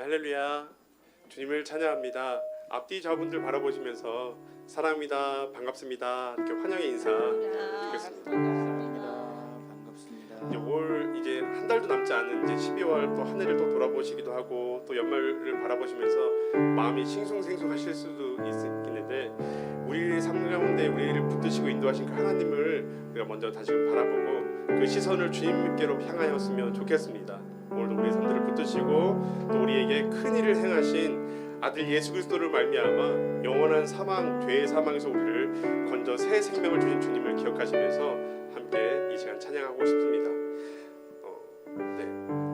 할렐루야. 주님을 찬양합니다. 앞뒤 좌분들 바라보시면서 사랑합니다, 반갑습니다 이렇게 환영의 인사 드리겠습니다. 반갑습니다. 이제 한 달도 남지 않은 이제 12월 또 한 해를 또 돌아보시기도 하고 또 연말을 바라보시면서 마음이 싱숭생숭하실 수도 있겠는데 우리의 삶 가운데 우리를 붙드시고 인도하신 그 하나님을 우리가 먼저 다시금 바라보고 그 시선을 주님께로 향하였으면 좋겠습니다. 오늘도 우리의 삶들을 붙드시고 또 우리에게 큰 일을 행하신 아들 예수 그리스도를 말미암아 영원한 사망, 죄의 사망에서 우리를 건져 새 생명을 주신 주님을 기억하시면서 함께 이 시간 찬양하고 싶습니다.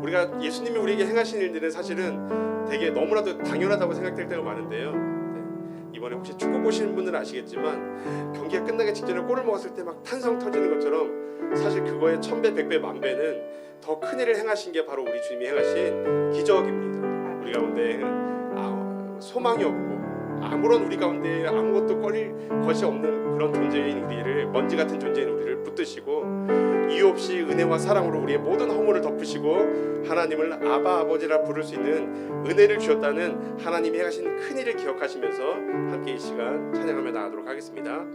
우리가 예수님이 우리에게 행하신 일들은 사실은 되게 너무나도 당연하다고 생각될 때가 많은데요. 이번에 혹시 축구 보시는 분들은 아시겠지만 경기가 끝나기 직전에 골을 먹었을 때 막 탄성 터지는 것처럼 사실 그거의 1000배, 100배, 만배는 더 큰 일을 행하신 게 바로 우리 주님이 행하신 기적입니다. 우리 가운데 소망이 없고 아무런 우리 가운데 아무것도 꺼릴 것이 없는 그런 존재인 우리를, 먼지 같은 존재인 우리를 붙드시고 이유 없이 은혜와 사랑으로 우리의 모든 허물을 덮으시고 하나님을 아바 아버지라 부를 수 있는 은혜를 주셨다는 하나님이 행하신 큰 일을 기억하시면서 함께 이 시간 찬양하며 나가도록 하겠습니다.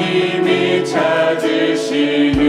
주님이 찾으시는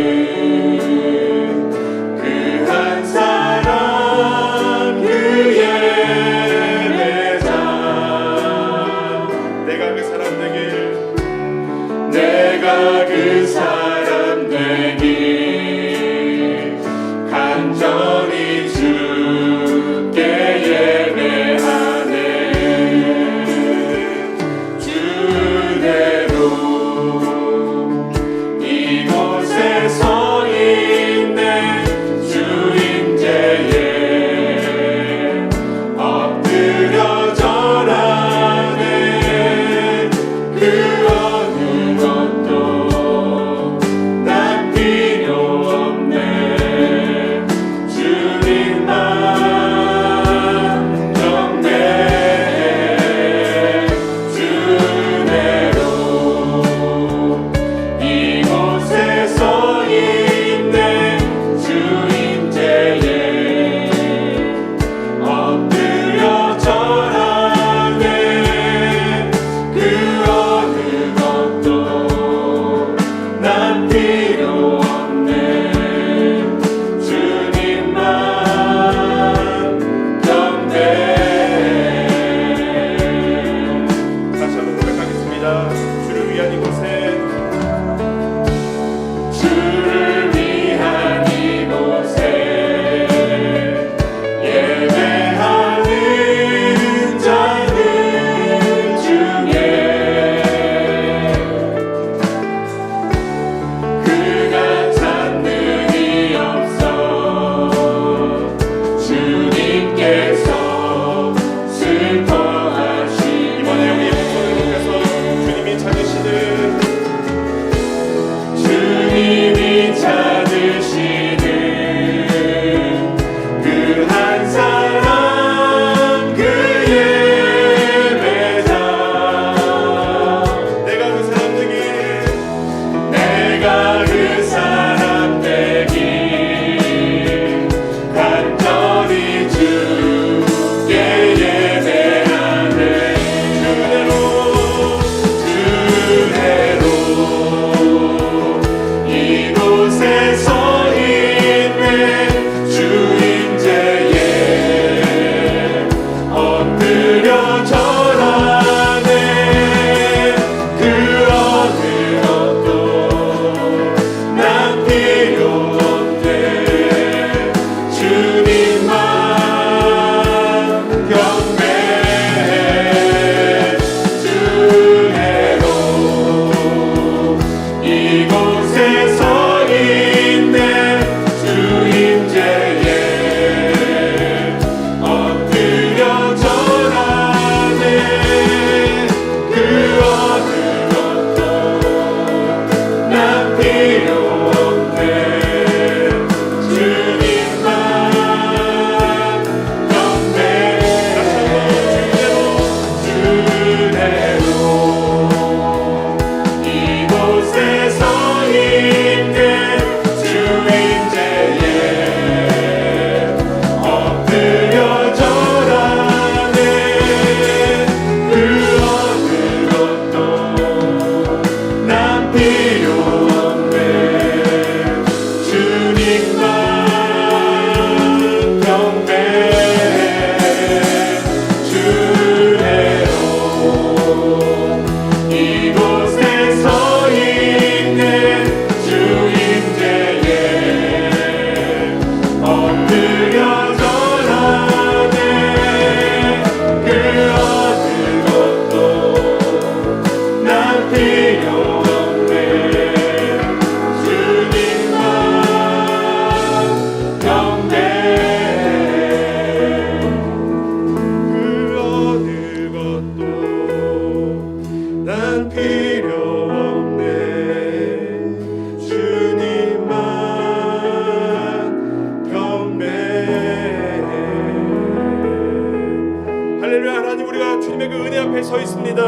서 있습니다.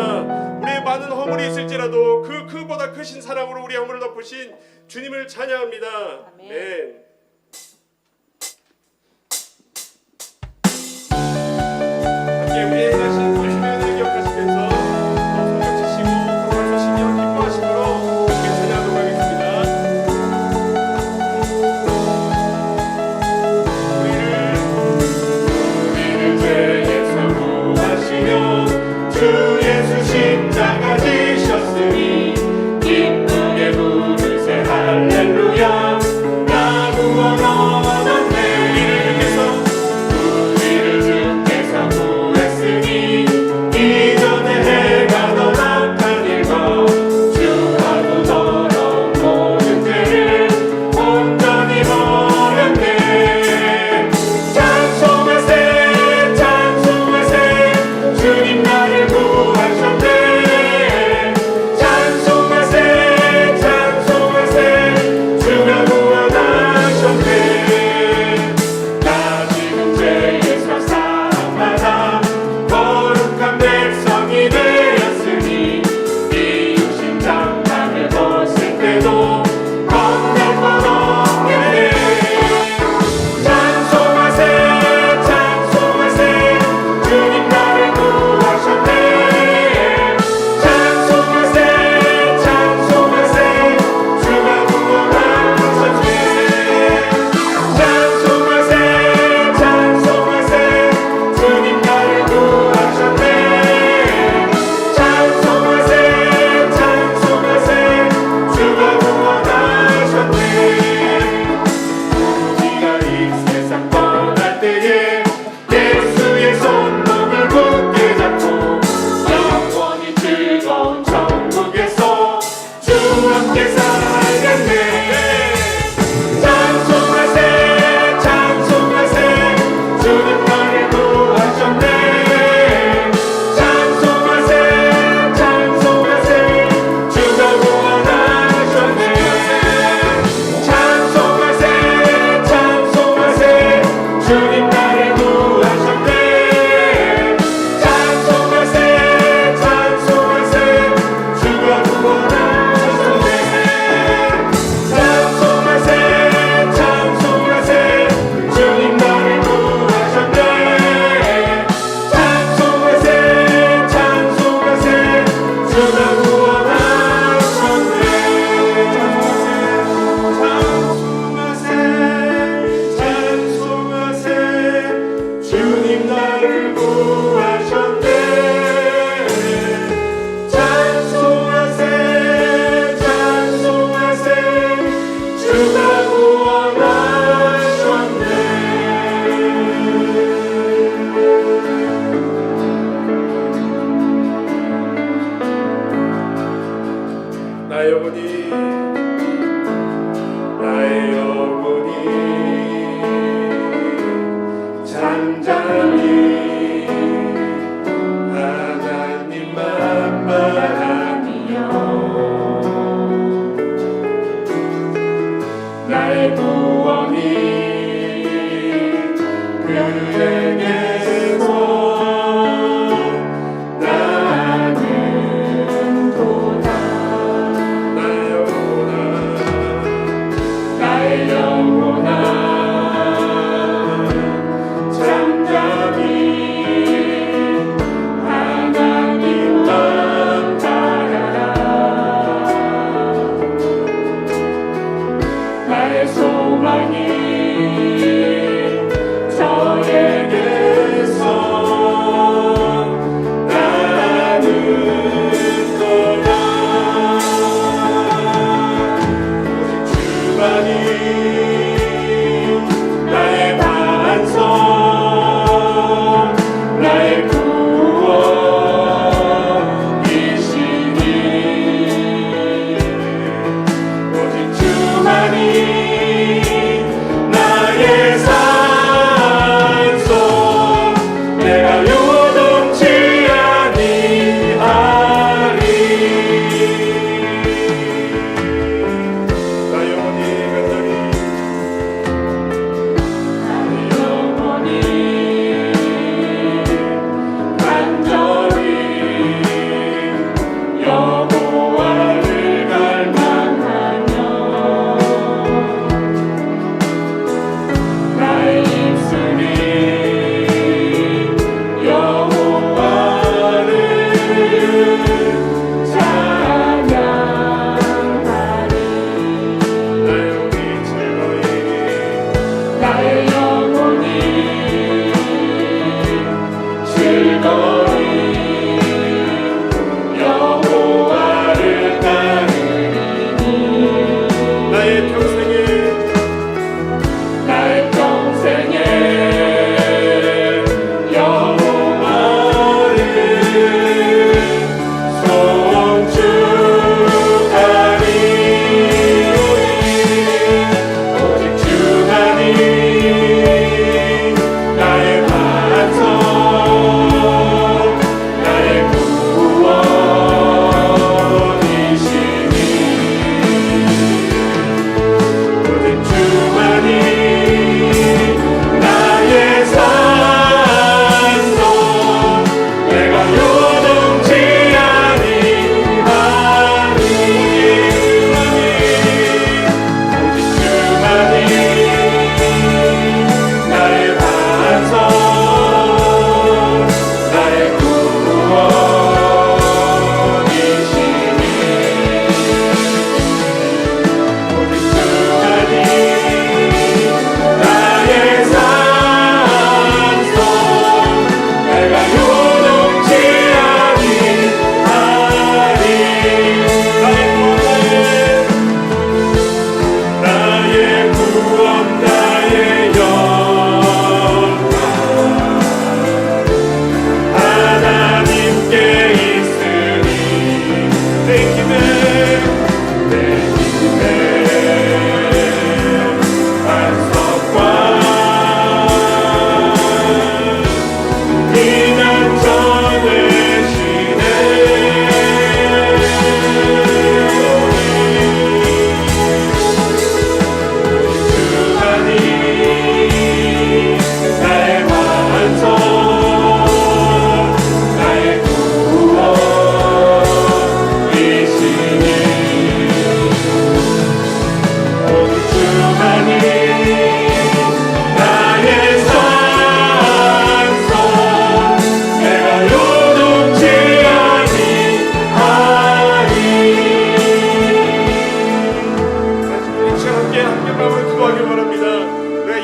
우리의 많은 허물이 있을지라도 그보다 크신 사랑으로 우리 허물을 덮으신 주님을 찬양합니다. 아멘. 함께 우리의 행하신 구주의 은혜를 기억하시면서 손뼉 치시고 박수 치며 기뻐하심으로 함께 찬양하도록 하겠습니다. 우리를 죄에서 구하시며 주 예수 십자가 지셨으니 기쁘게 부르세 할렐루야. 나 구원 얻었네. 우리를 주께서 구했으니 이전에 해가 더 악한 일과 주하고 더러운 모든 죄를 온전히 버렸네. 찬송하세 찬송하세 주님 나를 구하셨네. 찬송하세 찬송하세 주가 구원하셨네. 나 지금 죄에서 사함받아 거룩한 백성이 되었으니 이웃인 장막을 벗을 때도 겁날 것 없네. 찬송하세 찬송하세 주님 나를 구하셨네. 찬송하세 찬송하세 주가 구원하셨네. 찬송하세 찬송하세 주님 나를 구하셨네. 찬송하세 찬송하세 주가 구원하셨네. 우리가 이 세상 떠날 때에 예수의 손목을 굳게 잡고 영원히 즐거운 천국에서 주 함께 살겠네. 찬송하세 찬송하세 주님 나를 구하셨네. 찬송하세 찬송하세 주가 구원하셨네. 찬송하세 찬송하세 주님 나를 구하셨네. 찬송하세 찬송하세 주가 구원하셨네. 찬송하세 찬송하세 주님 나를 구하셨네. 찬송하세 찬송하세 주가 구원하셨네. 찬송하세 찬송하세 주님 나를 구하셨네. 찬송하세 찬송하세 주가 구원하셨네. 나의 영혼이 나의 영혼이 잠잠히 하나님만 바라며 나의 구원이 그에게서 나는 도다. 나의 영혼아 나의 영혼아 잠잠히 하나님만 바라라. 나의 소망이 저에게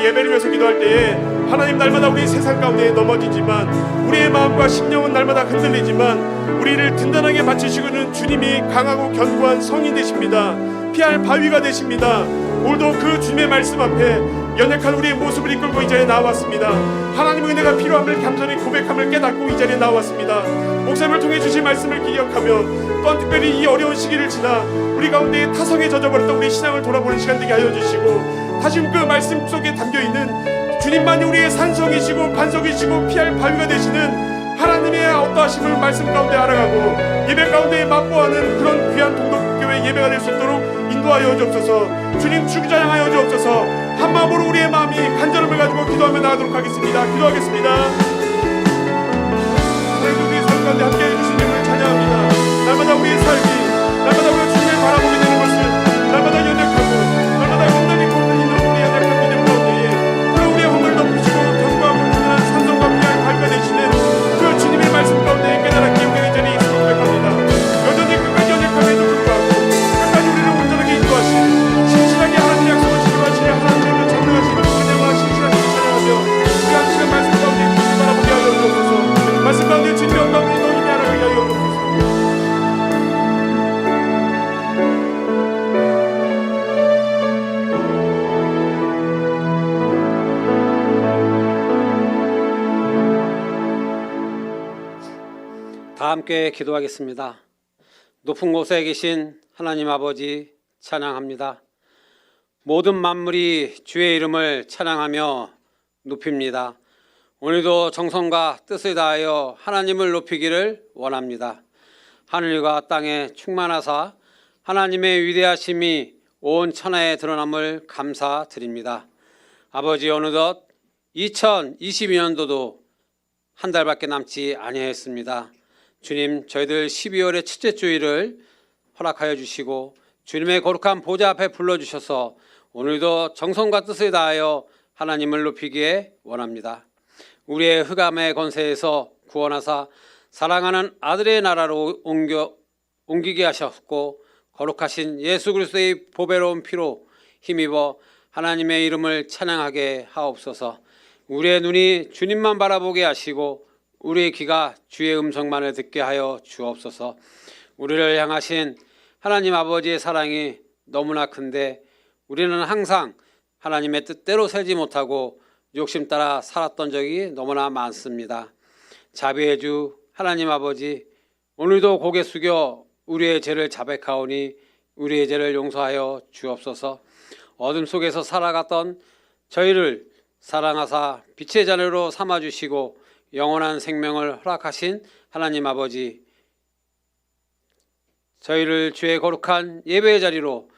우리가 예배를 위해서 기도할 때에 하나님 날마다 우리 세상 가운데 넘어지지만 우리의 마음과 심령은 날마다 흔들리지만 우리를 든든하게 받치시고는 주님이 강하고 견고한 성이 되십니다. 피할 바위가 되십니다. 오늘도 그 주님의 말씀 앞에 연약한 우리의 모습을 이끌고 이 자리에 나왔습니다. 하나님의 은혜가 필요함을 겸손히 고백함을 깨닫고 이 자리에 나왔습니다. 목사님을 통해 주신 말씀을 기억하며 또한 특별히 이 어려운 시기를 지나 우리 가운데 타성에 젖어버렸던 우리 신앙을 돌아보는 시간 되게 하여 주시고 다시금 그 말씀 속에 담겨있는 주님만이 우리의 산성이시고 반석이시고 피할 바위가 되시는 하나님의 어떠하심을 말씀 가운데 알아가고 예배 가운데 맛보아하는 그런 귀한 동덕교회 예배가 될 수 있도록 인도하여 주옵소서. 주님 주장하여 주옵소서. 한마음으로 우리의 마음이 간절함을 가지고 기도하며 나가도록 하겠습니다. 기도하겠습니다. 오늘도 우리의 삶 가운데 함께해 주신 주님을 찬양합니다. 날마다 우리의 삶이 날마다 우리가 주님을 바라보게 되는 것을 날마다 연약하고 날마다 흔들리고 흔들리는 우리의 연약한 믿음 가운데에 그 우리의 허물 덮으시고 견고하고 든든한 산성과 피할 바위가 되시는 그 주님의 말씀 가운데 깨달았기에 우리의 자리에 있음을 고백합니다. 여전히 끝까지 연약함에도 불구하고 끝까지 우리를 온전하게 인도하신 신실하게 하나님 약속을 지켜하시는 하나님의 그 전능하신 은혜와 신실하게 찬양하며 우리 한 시간 말씀 가운데 주님을 바라보게 하여 주옵소서. 말씀 가운데 주님의 영광을 너희에게 알아가게 하여 주옵소서. 다 함께 기도하겠습니다. 높은 곳에 계신 하나님 아버지 찬양합니다. 모든 만물이 주의 이름을 찬양하며 높입니다. 오늘도 정성과 뜻을 다하여 하나님을 높이기를 원합니다. 하늘과 땅에 충만하사 하나님의 위대하심이 온 천하에 드러남을 감사드립니다. 아버지, 어느덧 2022년도도 한 달밖에 남지 아니하였습니다. 주님, 저희들 12월의 첫째 주일을 허락하여 주시고 주님의 거룩한 보좌 앞에 불러주셔서 오늘도 정성과 뜻을 다하여 하나님을 높이기에 원합니다. 우리의 흑암의 권세에서 구원하사 사랑하는 아들의 나라로 옮기게 하셨고 거룩하신 예수 그리스도의 보배로운 피로 힘입어 하나님의 이름을 찬양하게 하옵소서. 우리의 눈이 주님만 바라보게 하시고 우리의 귀가 주의 음성만을 듣게 하여 주옵소서. 우리를 향하신 하나님 아버지의 사랑이 너무나 큰데 우리는 항상 하나님의 뜻대로 살지 못하고 욕심 따라 살았던 적이 너무나 많습니다. 자비의 주 하나님 아버지, 오늘도 고개 숙여 우리의 죄를 자백하오니 우리의 죄를 용서하여 주옵소서. 어둠 속에서 살아갔던 저희를 사랑하사 빛의 자녀로 삼아주시고 영원한 생명을 허락하신 하나님 아버지, 저희를 주의 거룩한 예배의 자리로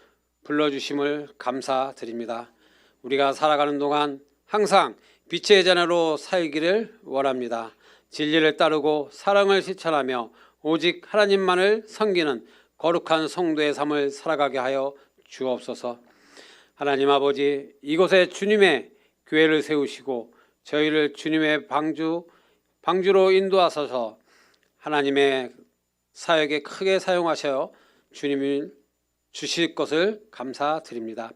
불러주심을 감사드립니다. 우리가 살아가는 동안 항상 빛의 자녀로 살기를 원합니다. 진리를 따르고 사랑을 실천하며 오직 하나님만을 섬기는 거룩한 성도의 삶을 살아가게 하여 주옵소서. 하나님 아버지, 이곳에 주님의 교회를 세우시고 저희를 주님의 방주로 인도하셔서 하나님의 사역에 크게 사용하셔 주님이 주실 것을 감사드립니다.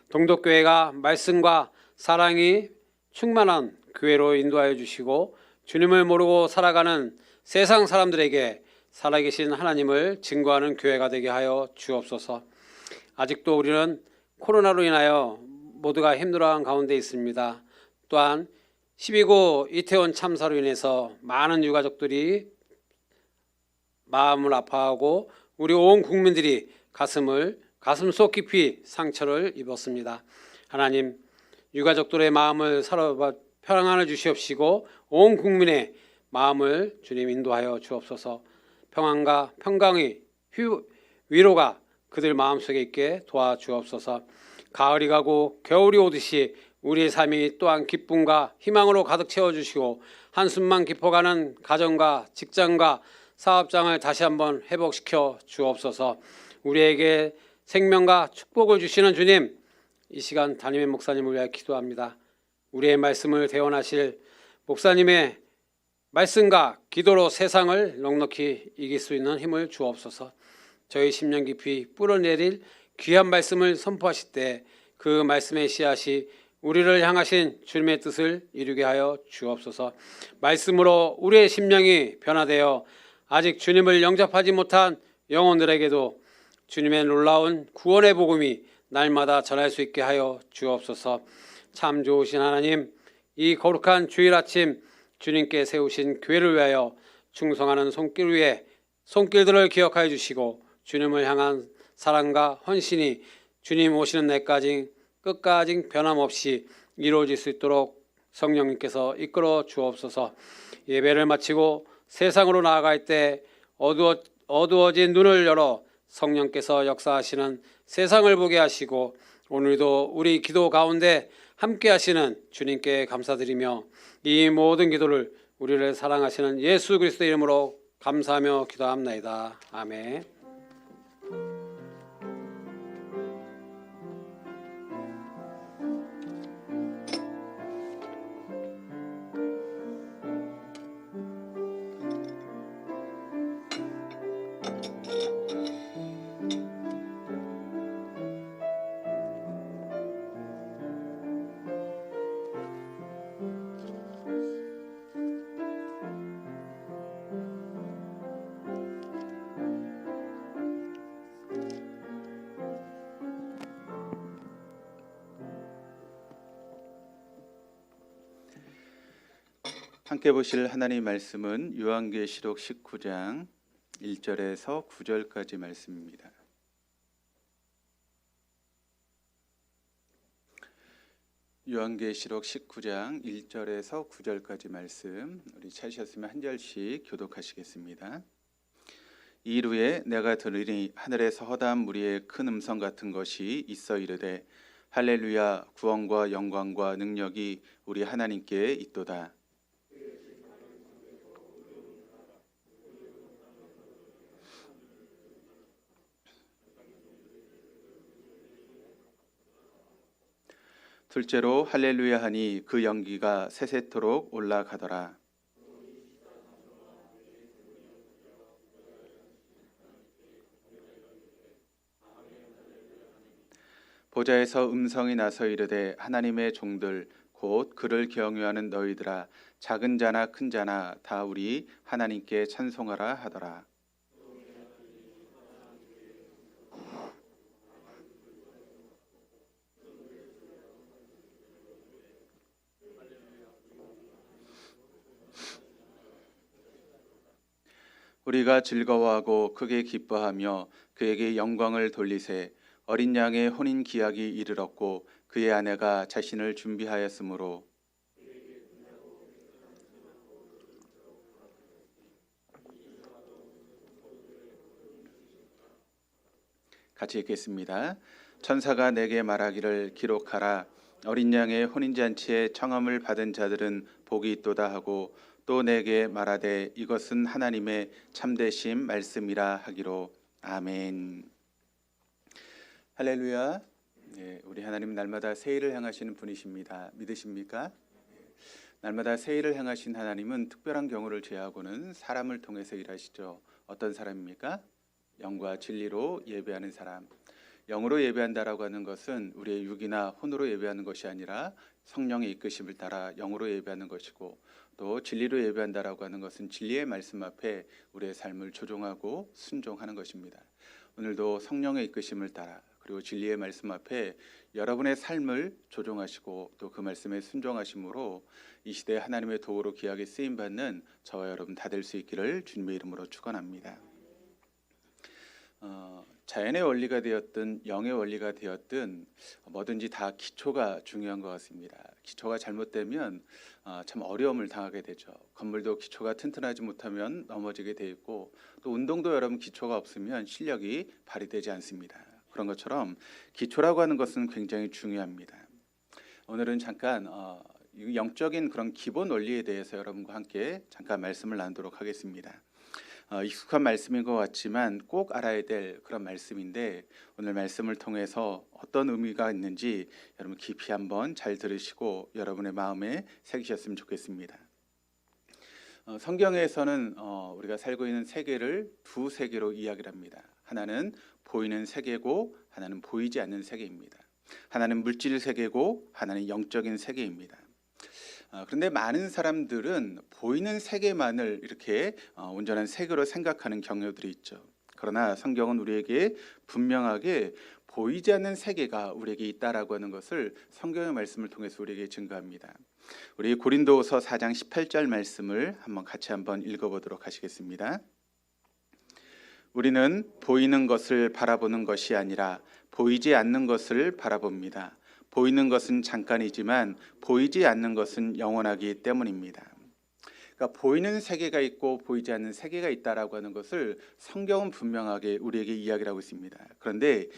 동덕교회가 말씀과 사랑이 충만한 교회로 인도하여 주시고 주님을 모르고 살아가는 세상 사람들에게 살아계신 하나님을 증거하는 교회가 되게 하여 주옵소서. 아직도 우리는 코로나로 인하여 모두가 힘들어하는 가운데 있습니다. 또한 12구 이태원 참사로 인해서 많은 유가족들이 마음을 아파하고 우리 온 국민들이 가슴속 깊이 상처를 입었습니다. 하나님, 유가족들의 마음을 평안을 주시옵시고 온 국민의 마음을 주님 인도하여 주옵소서. 평안과 평강의 위로가 그들 마음속에 있게 도와주옵소서. 가을이 가고 겨울이 오듯이 우리의 삶이 또한 기쁨과 희망으로 가득 채워주시고 한숨만 깊어가는 가정과 직장과 사업장을 다시 한번 회복시켜 주옵소서. 우리에게 생명과 축복을 주시는 주님, 이 시간 담임의 목사님을 위하여 기도합니다. 우리의 말씀을 대언하실 목사님의 말씀과 기도로 세상을 넉넉히 이길 수 있는 힘을 주옵소서. 저희 심령 깊이 뿌려내릴 귀한 말씀을 선포하실 때 그 말씀의 씨앗이 우리를 향하신 주님의 뜻을 이루게 하여 주옵소서. 말씀으로 우리의 심령이 변화되어 아직 주님을 영접하지 못한 영혼들에게도 주님의 놀라운 구원의 복음이 날마다 전할 수 있게 하여 주옵소서. 참 좋으신 하나님, 이 거룩한 주일 아침 주님께 세우신 교회를 위하여 충성하는 손길 위에 손길들을 기억하여 주시고 주님을 향한 사랑과 헌신이 주님 오시는 날까지 끝까지 변함없이 이루어질 수 있도록 성령님께서 이끌어 주옵소서. 예배를 마치고 세상으로 나아갈 때 어두워진 눈을 열어 성령께서 역사하시는 세상을 보게 하시고 오늘도 우리 기도 가운데 함께 하시는 주님께 감사드리며 이 모든 기도를 우리를 사랑하시는 예수 그리스도의 이름으로 감사하며 기도합나이다. 아멘. 함께 보실 하나님의 말씀은 요한계시록 19장 1절에서 9절까지 말씀입니다. 요한계시록 19장 1절에서 9절까지 말씀, 우리 찾으셨으면 한 절씩 교독하시겠습니다. 이루에 내가 들으니 하늘에서 허다한 무리의 큰 음성 같은 것이 있어 이르되 할렐루야, 구원과 영광과 능력이 우리 하나님께 있도다. 둘째로 할렐루야 하니 그 연기가 세세토록 올라가더라. 보좌에서 음성이 나서 이르되 하나님의 종들 곧 그를 경유하는 너희들아, 작은 자나 큰 자나 다 우리 하나님께 찬송하라 하더라. 우리가 즐거워하고 크게 기뻐하며 그에게 영광을 돌리세. 어린 양의 혼인 기약이 이르렀고 그의 아내가 자신을 준비하였으므로. 같이 읽겠습니다. 천사가 내게 말하기를 기록하라. 어린 양의 혼인잔치에 청함을 받은 자들은 복이 있도다 하고 또 내게 말하되 이것은 하나님의 참되심 말씀이라 하기로. 아멘. 할렐루야. 네, 우리 하나님 날마다 새 일을 행하시는 분이십니다. 믿으십니까? 날마다 새 일을 행하신 하나님은 특별한 경우를 제하고는 사람을 통해서 일하시죠. 어떤 사람입니까? 영과 진리로 예배하는 사람. 영으로 예배한다라고 하는 것은 우리의 육이나 혼으로 예배하는 것이 아니라 성령의 이끄심을 따라 영으로 예배하는 것이고, 또 진리로 예배한다라고 하는 것은 진리의 말씀 앞에 우리의 삶을 조종하고 순종하는 것입니다. 오늘도 성령의 이끄심을 따라 그리고 진리의 말씀 앞에 여러분의 삶을 조종하시고 또 그 말씀에 순종하심으로 이 시대에 하나님의 도구로 귀하게 쓰임받는 저와 여러분 다 될 수 있기를 주님의 이름으로 축원합니다. 자연의 원리가 되었든 영의 원리가 되었든 뭐든지 다 기초가 중요한 것 같습니다. 기초가 잘못되면 참 어려움을 당하게 되죠. 건물도 기초가 튼튼하지 못하면 넘어지게 돼 있고, 또 운동도 여러분 기초가 없으면 실력이 발휘되지 않습니다. 그런 것처럼 기초라고 하는 것은 굉장히 중요합니다. 오늘은 잠깐 영적인 그런 기본 원리에 대해서 여러분과 함께 잠깐 말씀을 나누도록 하겠습니다. 익숙한 말씀인 것 같지만 꼭 알아야 될 그런 말씀인데, 오늘 말씀을 통해서 어떤 의미가 있는지 여러분 깊이 한번 잘 들으시고 여러분의 마음에 새기셨으면 좋겠습니다. 성경에서는 우리가 살고 있는 세계를 두 세계로 이야기를 합니다. 하나는 보이는 세계고 하나는 보이지 않는 세계입니다. 하나는 물질 세계고 하나는 영적인 세계입니다. 그런데 많은 사람들은 보이는 세계만을 이렇게 온전한 세계로 생각하는 경우들이 있죠. 그러나 성경은 우리에게 분명하게 보이지 않는 세계가 우리에게 있다라고 하는 것을 성경의 말씀을 통해서 우리에게 증거합니다. 우리 고린도후서 4장 18절 말씀을 같이 읽어보도록 하시겠습니다. 우리는 보이는 것을 바라보는 것이 아니라 보이지 않는 것을 바라봅니다. 보이는 것은 잠깐이지만 보이지 않는 것은 영원하기 때문입니다. 그러니까 보이는 세계가 있고 보이지 않는 세계가 있다라고 하는 것을 성경은 분명하게 우리에게 이야기를 하고 있습니다. 그런데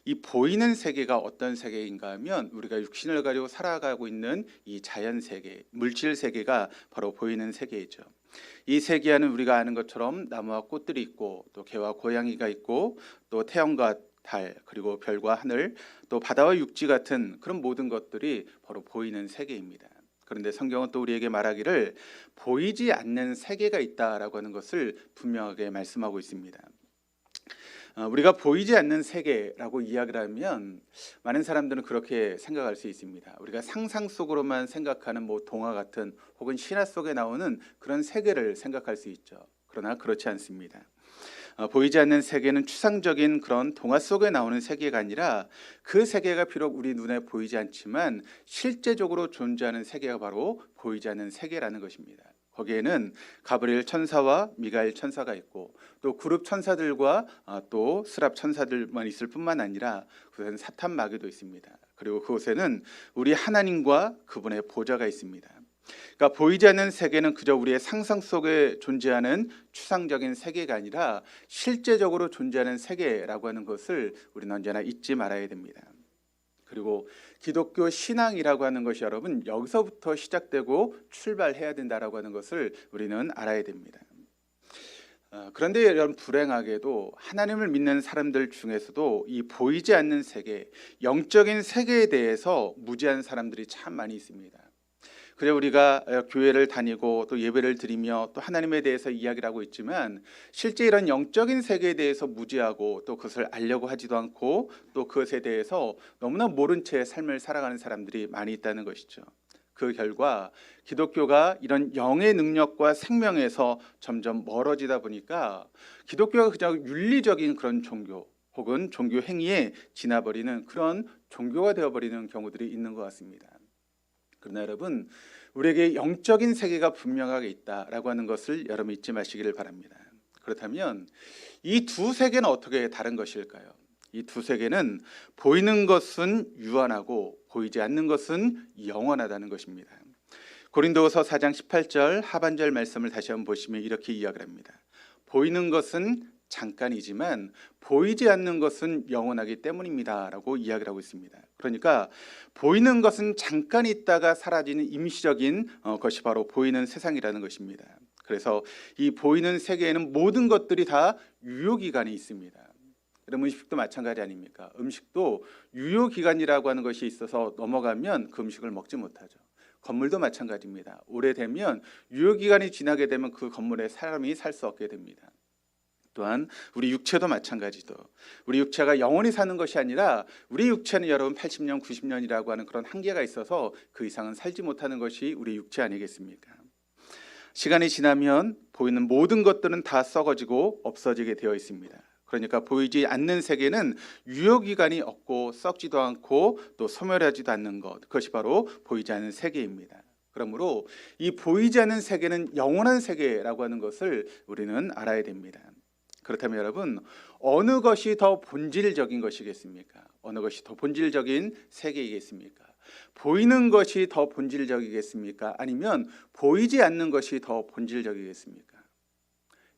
이 보이는 세계가 어떤 세계인가 하면 우리가 육신을 가지고 살아가고 있는 이 자연 세계, 물질 세계가 바로 보이는 세계이죠. 이 세계 안은 우리가 아는 것처럼 나무와 꽃들이 있고 또 개와 고양이가 있고 또 태양과 달, 그리고 별과 하늘, 또 바다와 육지 같은 그런 모든 것들이 바로 보이는 세계입니다. 그런데 성경은 또 우리에게 말하기를 보이지 않는 세계가 있다라고 하는 것을 분명하게 말씀하고 있습니다. 우리가 보이지 않는 세계라고 이야기를 하면 많은 사람들은 그렇게 생각할 수 있습니다. 우리가 상상 속으로만 생각하는 동화 같은 혹은 신화 속에 나오는 그런 세계를 생각할 수 있죠. 그러나 그렇지 않습니다. 보이지 않는 세계는 추상적인 그런 동화 속에 나오는 세계가 아니라 그 세계가 비록 우리 눈에 보이지 않지만 실제적으로 존재하는 세계가 바로 보이지 않는 세계라는 것입니다. 거기에는 가브리엘 천사와 미가엘 천사가 있고 또 그룹 천사들과 또 스랍 천사들만 있을 뿐만 아니라 그곳에는 사탄 마귀도 있습니다. 그리고 그곳에는 우리 하나님과 그분의 보좌가 있습니다. 그러니까 보이지 않는 세계는 그저 우리의 상상 속에 존재하는 추상적인 세계가 아니라 실제적으로 존재하는 세계라고 하는 것을 우리는 언제나 잊지 말아야 됩니다. 그리고 기독교 신앙이라고 하는 것이 여러분 여기서부터 시작되고 출발해야 된다라고 하는 것을 우리는 알아야 됩니다. 그런데 여러분 불행하게도 하나님을 믿는 사람들 중에서도 이 보이지 않는 세계, 영적인 세계에 대해서 무지한 사람들이 참 많이 있습니다. 그래서 우리가 교회를 다니고 또 예배를 드리며 또 하나님에 대해서 이야기를 하고 있지만 실제 이런 영적인 세계에 대해서 무지하고 또 그것을 알려고 하지도 않고 또 그것에 대해서 너무나 모른 채 삶을 살아가는 사람들이 많이 있다는 것이죠. 그 결과 기독교가 이런 영의 능력과 생명에서 점점 멀어지다 보니까 기독교가 그냥 윤리적인 그런 종교 혹은 종교 행위에 지나버리는 그런 종교가 되어버리는 경우들이 있는 것 같습니다. 그러나 여러분 우리에게 영적인 세계가 분명하게 있다라고 하는 것을 여러분 잊지 마시기를 바랍니다. 그렇다면 이 두 세계는 어떻게 다른 것일까요? 이 두 세계는 보이는 것은 유한하고 보이지 않는 것은 영원하다는 것입니다. 고린도후서 4장 18절 하반절 말씀을 다시 한번 보시면 이렇게 이야기를 합니다. 보이는 것은 잠깐이지만 보이지 않는 것은 영원하기 때문입니다 라고 이야기를 하고 있습니다. 그러니까 보이는 것은 잠깐 있다가 사라지는 임시적인 것이 바로 보이는 세상이라는 것입니다. 그래서 이 보이는 세계에는 모든 것들이 다 유효기간이 있습니다. 여러분 음식도 마찬가지 아닙니까? 음식도 유효기간이라고 하는 것이 있어서 넘어가면 그 음식을 먹지 못하죠. 건물도 마찬가지입니다. 오래되면 유효기간이 지나게 되면 그 건물에 사람이 살 수 없게 됩니다. 또한 우리 육체도 마찬가지도 우리 육체가 영원히 사는 것이 아니라 우리 육체는 여러분 80년, 90년이라고 하는 그런 한계가 있어서 그 이상은 살지 못하는 것이 우리 육체 아니겠습니까? 시간이 지나면 보이는 모든 것들은 다 썩어지고 없어지게 되어 있습니다. 그러니까 보이지 않는 세계는 유효기간이 없고 썩지도 않고 또 소멸하지도 않는 것, 그것이 바로 보이지 않는 세계입니다. 그러므로 이 보이지 않는 세계는 영원한 세계라고 하는 것을 우리는 알아야 됩니다. 그렇다면 여러분 어느 것이 더 본질적인 것이겠습니까? 어느 것이 더 본질적인 세계이겠습니까? 보이는 것이 더 본질적이겠습니까? 아니면 보이지 않는 것이 더 본질적이겠습니까?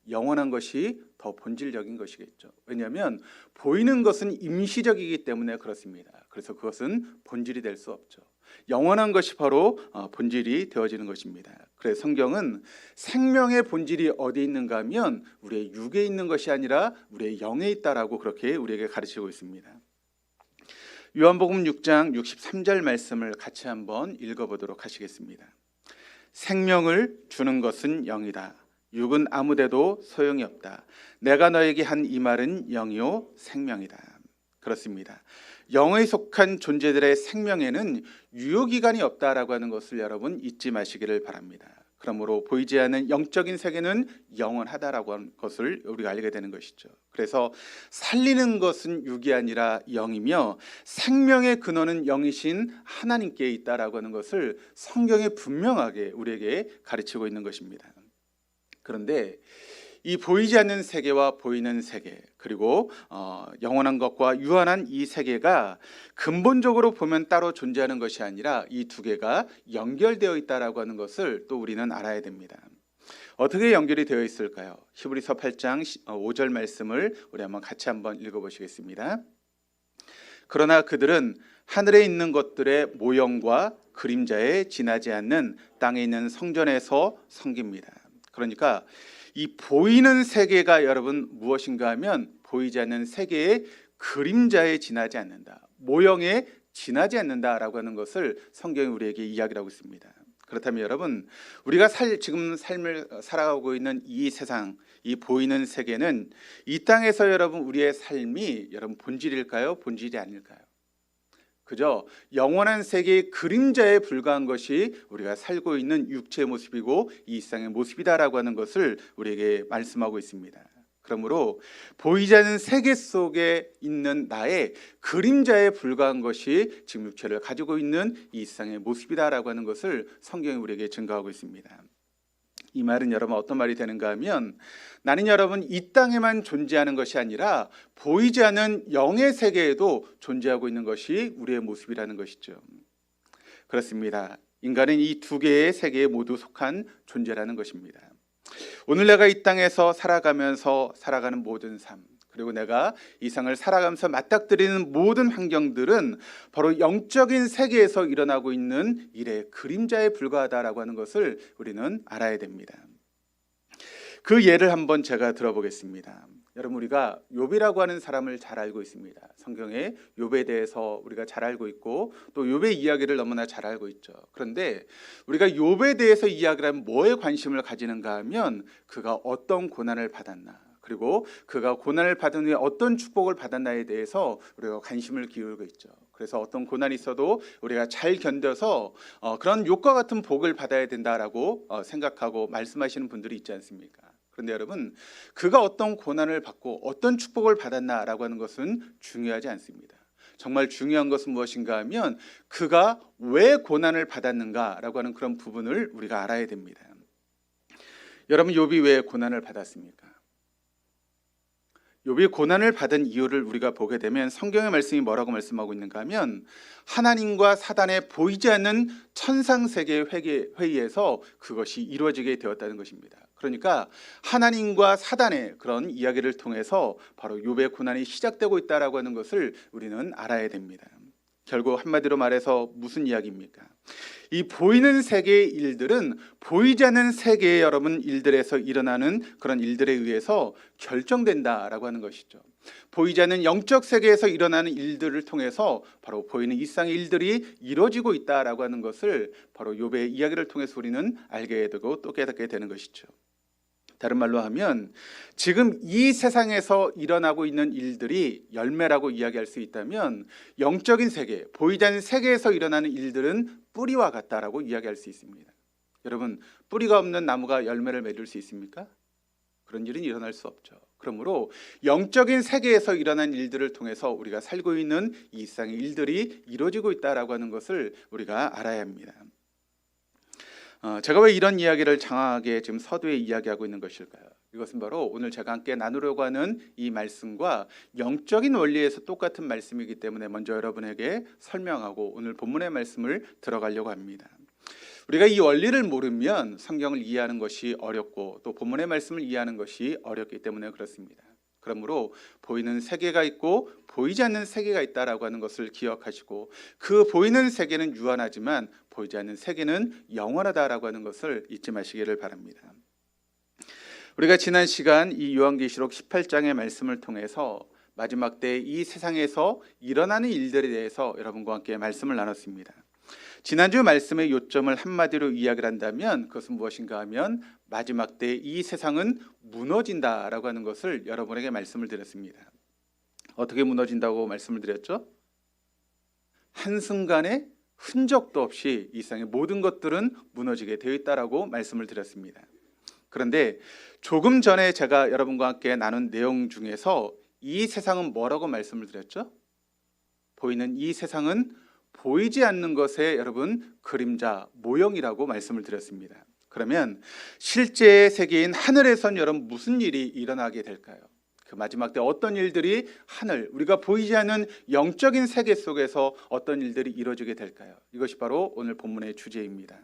영원한 것이 더 본질적인 것이겠죠. 왜냐하면 보이는 것은 임시적이기 때문에 그렇습니다. 그래서 그것은 본질이 될 수 없죠. 영원한 것이 바로 본질이 되어지는 것입니다. 그래서 성경은 생명의 본질이 어디 있는가 하면 우리의 육에 있는 것이 아니라 우리의 영에 있다라고 그렇게 우리에게 가르치고 있습니다. 요한복음 6장 63절 말씀을 같이 한번 읽어보도록 하시겠습니다. 생명을 주는 것은 영이다. 육은 아무데도 소용이 없다. 내가 너에게 한 이 말은 영이요 생명이다. 그렇습니다. 영에 속한 존재들의 생명에는 유효기간이 없다라고 하는 것을 여러분 잊지 마시기를 바랍니다. 그러므로 보이지 않는 영적인 세계는 영원하다라고 하는 것을 우리가 알게 되는 것이죠. 그래서 살리는 것은 육이 아니라 영이며 생명의 근원은 영이신 하나님께 있다라고 하는 것을 성경에 분명하게 우리에게 가르치고 있는 것입니다. 그런데 이 보이지 않는 세계와 보이는 세계, 그리고 영원한 것과 유한한 이 세계가 근본적으로 보면 따로 존재하는 것이 아니라 이 두 개가 연결되어 있다라고 하는 것을 또 우리는 알아야 됩니다. 어떻게 연결이 되어 있을까요? 히브리서 8장 5절 말씀을 우리 같이 한번 읽어보시겠습니다. 그러나 그들은 하늘에 있는 것들의 모형과 그림자에 지나지 않는 땅에 있는 성전에서 섬깁니다. 그러니까 이 보이는 세계가 여러분 무엇인가 하면 보이지 않는 세계의 그림자에 지나지 않는다, 모형에 지나지 않는다라고 하는 것을 성경이 우리에게 이야기를 하고 있습니다. 그렇다면 여러분, 우리가 지금 삶을 살아가고 있는 이 세상, 이 보이는 세계는 이 땅에서 여러분 우리의 삶이 여러분 본질일까요? 본질이 아닐까요? 그저 영원한 세계의 그림자에 불과한 것이 우리가 살고 있는 육체의 모습이고 이 세상의 모습이다라고 하는 것을 우리에게 말씀하고 있습니다. 그러므로 보이지 않는 세계 속에 있는 나의 그림자에 불과한 것이 지금 육체를 가지고 있는 이 세상의 모습이다라고 하는 것을 성경이 우리에게 증거하고 있습니다. 이 말은 여러분 어떤 말이 되는가 하면, 나는 여러분 이 땅에만 존재하는 것이 아니라 보이지 않는 영의 세계에도 존재하고 있는 것이 우리의 모습이라는 것이죠. 그렇습니다. 인간은 이 두 개의 세계에 모두 속한 존재라는 것입니다. 오늘 내가 이 땅에서 살아가면서 살아가는 모든 삶, 그리고 내가 이 세상을 살아가면서 맞닥뜨리는 모든 환경들은 바로 영적인 세계에서 일어나고 있는 일의 그림자에 불과하다라고 하는 것을 우리는 알아야 됩니다. 그 예를 한번 제가 들어보겠습니다. 여러분, 우리가 욥이라고 하는 사람을 잘 알고 있습니다. 성경에 욥에 대해서 우리가 잘 알고 있고 또 욥의 이야기를 너무나 잘 알고 있죠. 그런데 우리가 욥에 대해서 이야기를 하면 뭐에 관심을 가지는가 하면 그가 어떤 고난을 받았나, 그리고 그가 고난을 받은 후에 어떤 축복을 받았나에 대해서 우리가 관심을 기울이고 있죠. 그래서 어떤 고난이 있어도 우리가 잘 견뎌서 그런 욥과 같은 복을 받아야 된다라고 생각하고 말씀하시는 분들이 있지 않습니까? 그런데 여러분, 그가 어떤 고난을 받고 어떤 축복을 받았나라고 하는 것은 중요하지 않습니다. 정말 중요한 것은 무엇인가 하면 그가 왜 고난을 받았는가라고 하는 그런 부분을 우리가 알아야 됩니다. 여러분, 욥이 왜 고난을 받았습니까? 욥이 고난을 받은 이유를 우리가 보게 되면 성경의 말씀이 뭐라고 말씀하고 있는가 하면, 하나님과 사단의 보이지 않는 천상세계의 회의에서 그것이 이루어지게 되었다는 것입니다. 그러니까 하나님과 사단의 그런 이야기를 통해서 바로 욥의 고난이 시작되고 있다라고 하는 것을 우리는 알아야 됩니다. 결국 한마디로 말해서 무슨 이야기입니까? 이 보이는 세계의 일들은 보이지 않는 세계의 여러분 일들에서 일어나는 그런 일들에 의해서 결정된다라고 하는 것이죠. 보이지 않는 영적 세계에서 일어나는 일들을 통해서 바로 보이는 이 세상의 일들이 이루어지고 있다라고 하는 것을 바로 욥의 이야기를 통해서 우리는 알게 되고 또 깨닫게 되는 것이죠. 다른 말로 하면 지금 이 세상에서 일어나고 있는 일들이 열매라고 이야기할 수 있다면, 영적인 세계, 보이지 않는 세계에서 일어나는 일들은 뿌리와 같다라고 이야기할 수 있습니다. 여러분, 뿌리가 없는 나무가 열매를 맺을 수 있습니까? 그런 일은 일어날 수 없죠. 그러므로 영적인 세계에서 일어난 일들을 통해서 우리가 살고 있는 이 세상의 일들이 이루어지고 있다라고 하는 것을 우리가 알아야 합니다. 제가 왜 이런 이야기를 장황하게 지금 서두에 이야기하고 있는 것일까요? 이것은 바로 오늘 제가 함께 나누려고 하는 이 말씀과 영적인 원리에서 똑같은 말씀이기 때문에 먼저 여러분에게 설명하고 오늘 본문의 말씀을 들어가려고 합니다. 우리가 이 원리를 모르면 성경을 이해하는 것이 어렵고 또 본문의 말씀을 이해하는 것이 어렵기 때문에 그렇습니다. 그러므로 보이는 세계가 있고 보이지 않는 세계가 있다라고 하는 것을 기억하시고, 그 보이는 세계는 유한하지만 보이지 않는 세계는 영원하다라고 하는 것을 잊지 마시기를 바랍니다. 우리가 지난 시간 이 요한계시록 18장의 말씀을 통해서 마지막 때 이 세상에서 일어나는 일들에 대해서 여러분과 함께 말씀을 나눴습니다. 지난주 말씀의 요점을 한마디로 이야기를 한다면 그것은 무엇인가 하면 마지막 때 이 세상은 무너진다라고 하는 것을 여러분에게 말씀을 드렸습니다. 어떻게 무너진다고 말씀을 드렸죠? 한순간에 흔적도 없이 이 세상의 모든 것들은 무너지게 되어 있다라고 말씀을 드렸습니다. 그런데 조금 전에 제가 여러분과 함께 나눈 내용 중에서 이 세상은 뭐라고 말씀을 드렸죠? 보이는 이 세상은 보이지 않는 것의 여러분 그림자, 모형이라고 말씀을 드렸습니다. 그러면 실제 세계인 하늘에선 여러분 무슨 일이 일어나게 될까요? 그 마지막 때 어떤 일들이 하늘, 우리가 보이지 않는 영적인 세계 속에서 어떤 일들이 이루어지게 될까요? 이것이 바로 오늘 본문의 주제입니다.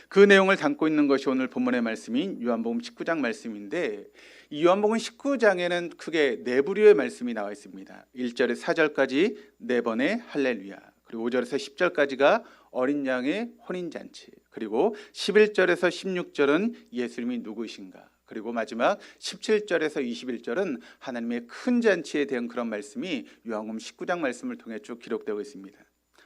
그 내용을 담고 있는 것이 오늘 본문의 말씀인 요한복음 19장 말씀인데, 이 요한복음 19장에는 크게 네 부류의 말씀이 나와 있습니다. 1절에서 4절까지 네 번의 할렐루야, 그리고 5절에서 10절까지가 어린 양의 혼인잔치, 그리고 11절에서 16절은 예수님이 누구이신가, 그리고 마지막 17절에서 21절은 하나님의 큰 잔치에 대한 그런 말씀이 요한복음 19장 말씀을 통해 쭉 기록되고 있습니다.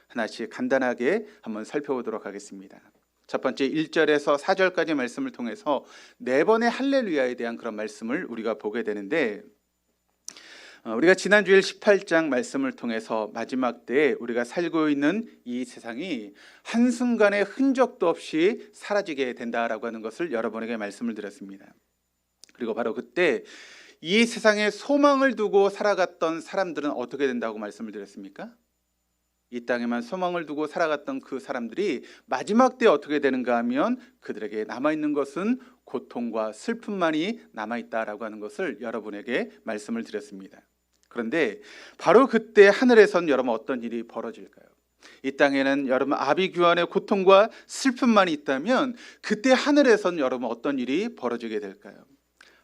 하나씩 간단하게 한번 살펴보도록 하겠습니다. 첫 번째 1절에서 4절까지 말씀을 통해서 네 번의 할렐루야에 대한 그런 말씀을 우리가 보게 되는데, 우리가 지난 주일 18장 말씀을 통해서 마지막 때에 우리가 살고 있는 이 세상이 한순간의 흔적도 없이 사라지게 된다라고 하는 것을 여러분에게 말씀을 드렸습니다. 그리고 바로 그때 이 세상에 소망을 두고 살아갔던 사람들은 어떻게 된다고 말씀을 드렸습니까? 이 땅에만 소망을 두고 살아갔던 그 사람들이 마지막 때 어떻게 되는가 하면 그들에게 남아있는 것은 고통과 슬픔만이 남아있다라고 하는 것을 여러분에게 말씀을 드렸습니다. 그런데 바로 그때 하늘에선 여러분 어떤 일이 벌어질까요? 이 땅에는 여러분 아비규환의 고통과 슬픔만이 있다면 그때 하늘에선 여러분 어떤 일이 벌어지게 될까요?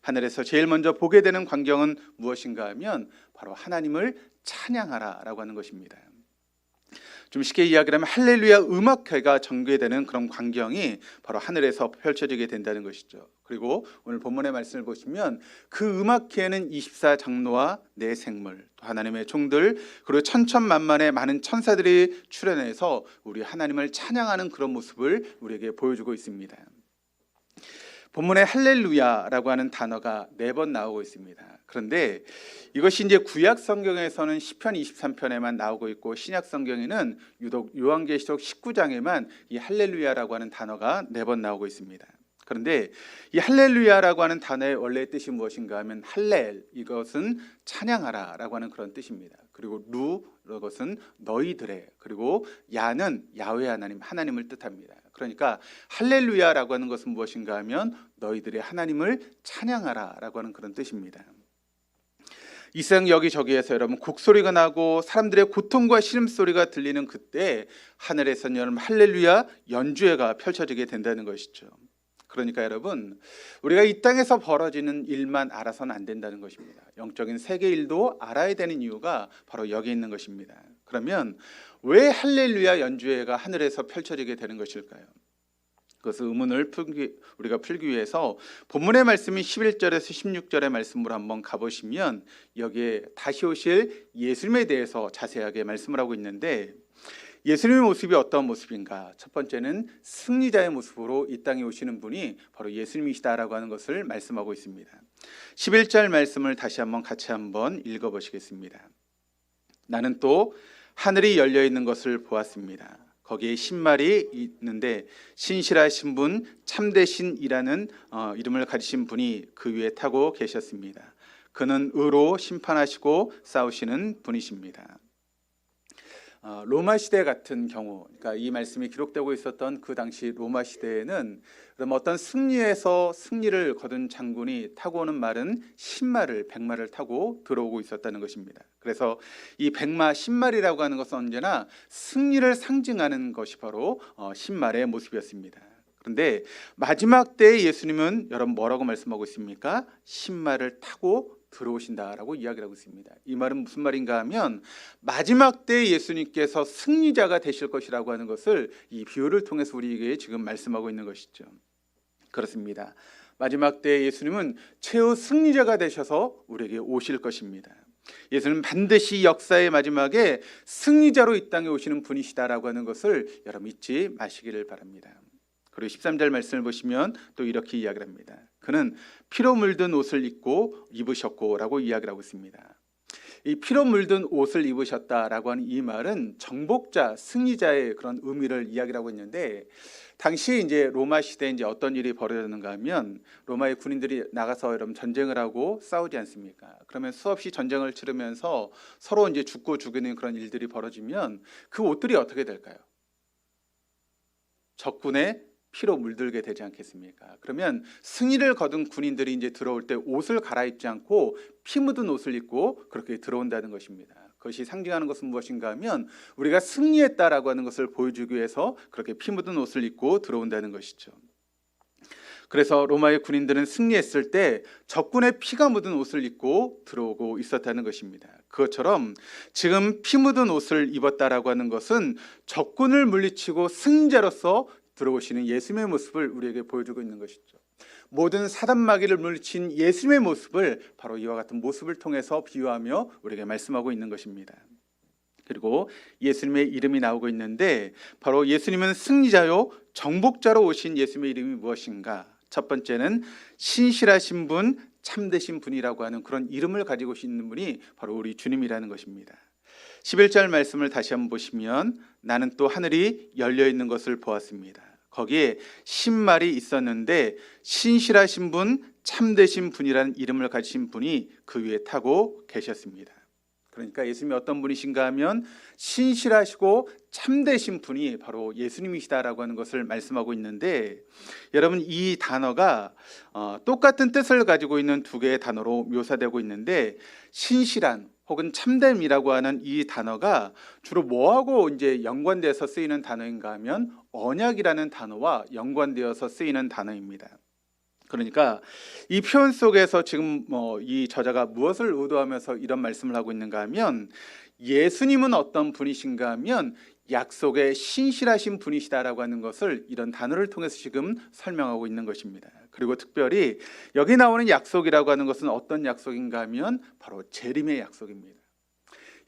하늘에서 제일 먼저 보게 되는 광경은 무엇인가 하면 바로 하나님을 찬양하라라고 하는 것입니다. 좀 쉽게 이야기하면 할렐루야 음악회가 전개되는 그런 광경이 바로 하늘에서 펼쳐지게 된다는 것이죠. 그리고 오늘 본문의 말씀을 보시면 그 음악회에는 24장로와 네 생물, 또 하나님의 종들, 그리고 천천만만의 많은 천사들이 출연해서 우리 하나님을 찬양하는 그런 모습을 우리에게 보여주고 있습니다. 본문에 할렐루야라고 하는 단어가 4번 나오고 있습니다. 그런데 이것이 이제 구약 성경에서는 시편 23편에만 나오고 있고, 신약 성경에는 유독 요한계시록 19장에만 이 할렐루야라고 하는 단어가 4번 나오고 있습니다. 그런데 이 할렐루야라고 하는 단어의 원래의 뜻이 무엇인가 하면 할렐, 이것은 찬양하라라고 하는 그런 뜻입니다. 그리고 루, 이것은 너희들의, 그리고 야는 야훼 하나님, 하나님을 뜻합니다. 그러니까 할렐루야라고 하는 것은 무엇인가 하면 너희들의 하나님을 찬양하라라고 하는 그런 뜻입니다. 이 세상 여기저기에서 여러분 곡소리가 나고 사람들의 고통과 신음소리가 들리는 그때 하늘에서는 여러분 할렐루야 연주회가 펼쳐지게 된다는 것이죠. 그러니까 여러분 우리가 이 땅에서 벌어지는 일만 알아서는 안 된다는 것입니다. 영적인 세계 일도 알아야 되는 이유가 바로 여기 있는 것입니다. 그러면 왜 할렐루야 연주회가 하늘에서 펼쳐지게 되는 것일까요? 그것의 의문을 우리가 풀기 위해서 본문의 말씀이 11절에서 16절의 말씀으로 한번 가보시면 여기에 다시 오실 예수님에 대해서 자세하게 말씀을 하고 있는데, 예수님의 모습이 어떤 모습인가? 첫 번째는 승리자의 모습으로 이 땅에 오시는 분이 바로 예수님이시다라고 하는 것을 말씀하고 있습니다. 11절 말씀을 다시 한번 같이 한번 읽어보시겠습니다. 나는 또 하늘이 열려 있는 것을 보았습니다. 거기에 신말이 있는데 신실하신 분, 참되신이라는 이름을 가지신 분이 그 위에 타고 계셨습니다. 그는 의로 심판하시고 싸우시는 분이십니다. 로마 시대 같은 경우, 그러니까 이 말씀이 기록되고 있었던 그 당시 로마 시대에는 그럼 어떤 승리에서 승리를 거둔 장군이 타고 오는 말은 신말을, 백마를 타고 들어오고 있었다는 것입니다. 그래서 이 백마, 신말이라고 하는 것은 언제나 승리를 상징하는 것이 바로 신말의 모습이었습니다. 그런데 마지막 때에 예수님은 여러분 뭐라고 말씀하고 있습니까? 신말을 타고 들어오신다라고 이야기를 하고 있습니다. 이 말은 무슨 말인가 하면 마지막 때 예수님께서 승리자가 되실 것이라고 하는 것을 이 비유를 통해서 우리에게 지금 말씀하고 있는 것이죠. 그렇습니다. 마지막 때 예수님은 최후 승리자가 되셔서 우리에게 오실 것입니다. 예수님은 반드시 역사의 마지막에 승리자로 이 땅에 오시는 분이시다라고 하는 것을 여러분 잊지 마시기를 바랍니다. 그리고 13절 말씀을 보시면 또 이렇게 이야기를 합니다. 그는 피로 물든 옷을 입으셨고 라고 이야기를 하고 있습니다. 이 피로 물든 옷을 입으셨다라고 하는 이 말은 정복자, 승리자의 그런 의미를 이야기하고 있는데, 당시 이제 로마 시대에 이제 어떤 일이 벌어졌는가 하면 로마의 군인들이 나가서 여러분 전쟁을 하고 싸우지 않습니까? 그러면 수없이 전쟁을 치르면서 서로 이제 죽고 죽이는 그런 일들이 벌어지면 그 옷들이 어떻게 될까요? 적군의 피로 물들게 되지 않겠습니까? 그러면 승리를 거둔 군인들이 이제 들어올 때 옷을 갈아입지 않고 피 묻은 옷을 입고 그렇게 들어온다는 것입니다. 그것이 상징하는 것은 무엇인가 하면 우리가 승리했다라고 하는 것을 보여주기 위해서 그렇게 피 묻은 옷을 입고 들어온다는 것이죠. 그래서 로마의 군인들은 승리했을 때 적군의 피가 묻은 옷을 입고 들어오고 있었다는 것입니다. 그것처럼 지금 피 묻은 옷을 입었다라고 하는 것은 적군을 물리치고 승자로서 들어오시는 예수님의 모습을 우리에게 보여주고 있는 것이죠. 모든 사단마귀를 물리친 예수님의 모습을 바로 이와 같은 모습을 통해서 비유하며 우리에게 말씀하고 있는 것입니다. 그리고 예수님의 이름이 나오고 있는데 바로 예수님은 승리자요 정복자로 오신 예수님의 이름이 무엇인가? 첫 번째는 신실하신 분, 참되신 분이라고 하는 그런 이름을 가지고 있는 분이 바로 우리 주님이라는 것입니다. 11절 말씀을 다시 한번 보시면 나는 또 하늘이 열려 있는 것을 보았습니다. 거기에 신말이 있었는데 신실하신 분, 참되신 분이라는 이름을 가지신 분이 그 위에 타고 계셨습니다. 그러니까 예수님이 어떤 분이신가 하면 신실하시고 참되신 분이 바로 예수님이시다라고 하는 것을 말씀하고 있는데, 여러분 이 단어가 똑같은 뜻을 가지고 있는 두 개의 단어로 묘사되고 있는데, 신실한 혹은 참됨이라고 하는 이 단어가 주로 뭐하고 이제 연관돼서 쓰이는 단어인가 하면 언약이라는 단어와 연관되어서 쓰이는 단어입니다. 그러니까 이 표현 속에서 지금 이 저자가 무엇을 의도하면서 이런 말씀을 하고 있는가 하면, 예수님은 어떤 분이신가 하면 약속에 신실하신 분이시다라고 하는 것을 이런 단어를 통해서 지금 설명하고 있는 것입니다. 그리고 특별히 여기 나오는 약속이라고 하는 것은 어떤 약속인가 하면 바로 재림의 약속입니다.